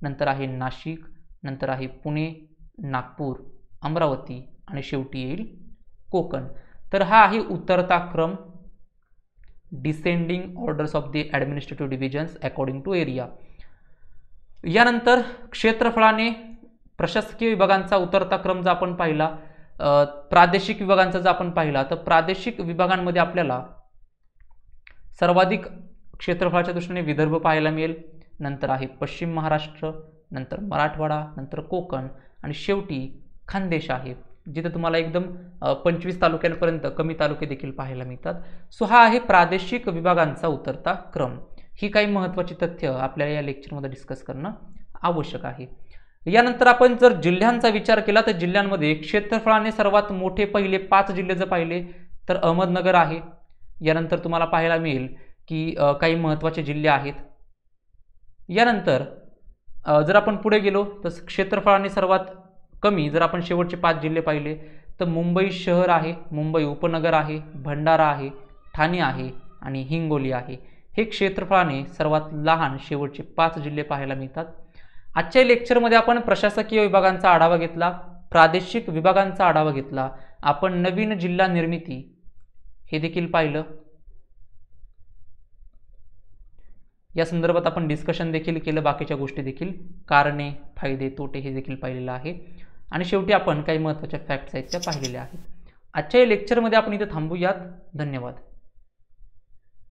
नंतर आहे नाशिक, नंतर आहे पुणे, नागपूर, अमरावती आणि शेवटी येईल कोकण. तर हा आहे उतरता क्रम, descending orders of the administrative divisions according to area. यानंतर क्षेत्रफळाने प्रशासकीय विभागांचा उतरता क्रम जर आपण पाहिला, प्रादेशिक विभागांचा जर आपण पाहिला तर प्रादेशिक विभागांमध्ये आपल्याला सर्वाधिक क्षेत्रफळाच्या दृष्टीने विदर्भ पाहायला मिळेल, नंतर आहे पश्चिम महाराष्ट्र, नंतर मराठवाडा, नंतर कोकण आणि शेवटी खानदेश आहे, जिथे तुम्हाला एकदम 25 तालुक्यांपर्यंत कमी तालुके देखील पाहायला मिळतात. सो हा आहे प्रादेशिक विभागांचा उतरता क्रम. ही काही महत्त्वाची तथ्य आपल्याला या लेक्चरमध्ये डिस्कस करणं आवश्यक आहे. यानंतर आपण जर जिल्ह्यांचा विचार केला तर जिल्ह्यांमध्ये क्षेत्रफळाने सर्वात मोठे पहिले 5 जिल्हे जर पाहिले तर अहमदनगर आहे. यानंतर तुम्हाला पाहायला मिळेल की काही महत्त्वाचे जिल्हे आहेत. यानंतर जर आपण पुढे गेलो तर क्षेत्रफळाने सर्वात कमी जर आपण शेवटचे 5 जिल्हे पाहिले तर मुंबई शहर आहे, मुंबई उपनगर आहे, भंडारा आहे, ठाणे आहे आणि हिंगोली आहे. हे क्षेत्रफळाने सर्वात लहान शेवटचे 5 जिल्हे पाहायला मिळतात. आजच्या लेक्चरमध्ये आपण प्रशासकीय विभागांचा आढावा घेतला, प्रादेशिक विभागांचा आढावा घेतला, आपण नवीन जिल्हा निर्मिती हे देखील पाहिलं. या संदर्भात आपण डिस्कशन देखील केलं, बाकीच्या गोष्टी देखील, कारणे, फायदे, तोटे हे देखील पाहिलेलं आहे आणि शेवटी आपण काही महत्त्वाच्या फॅक्ट्स आहेत त्या पाहिलेल्या आहेत. आजच्या या लेक्चरमध्ये आपण इथे थांबूयात. धन्यवाद.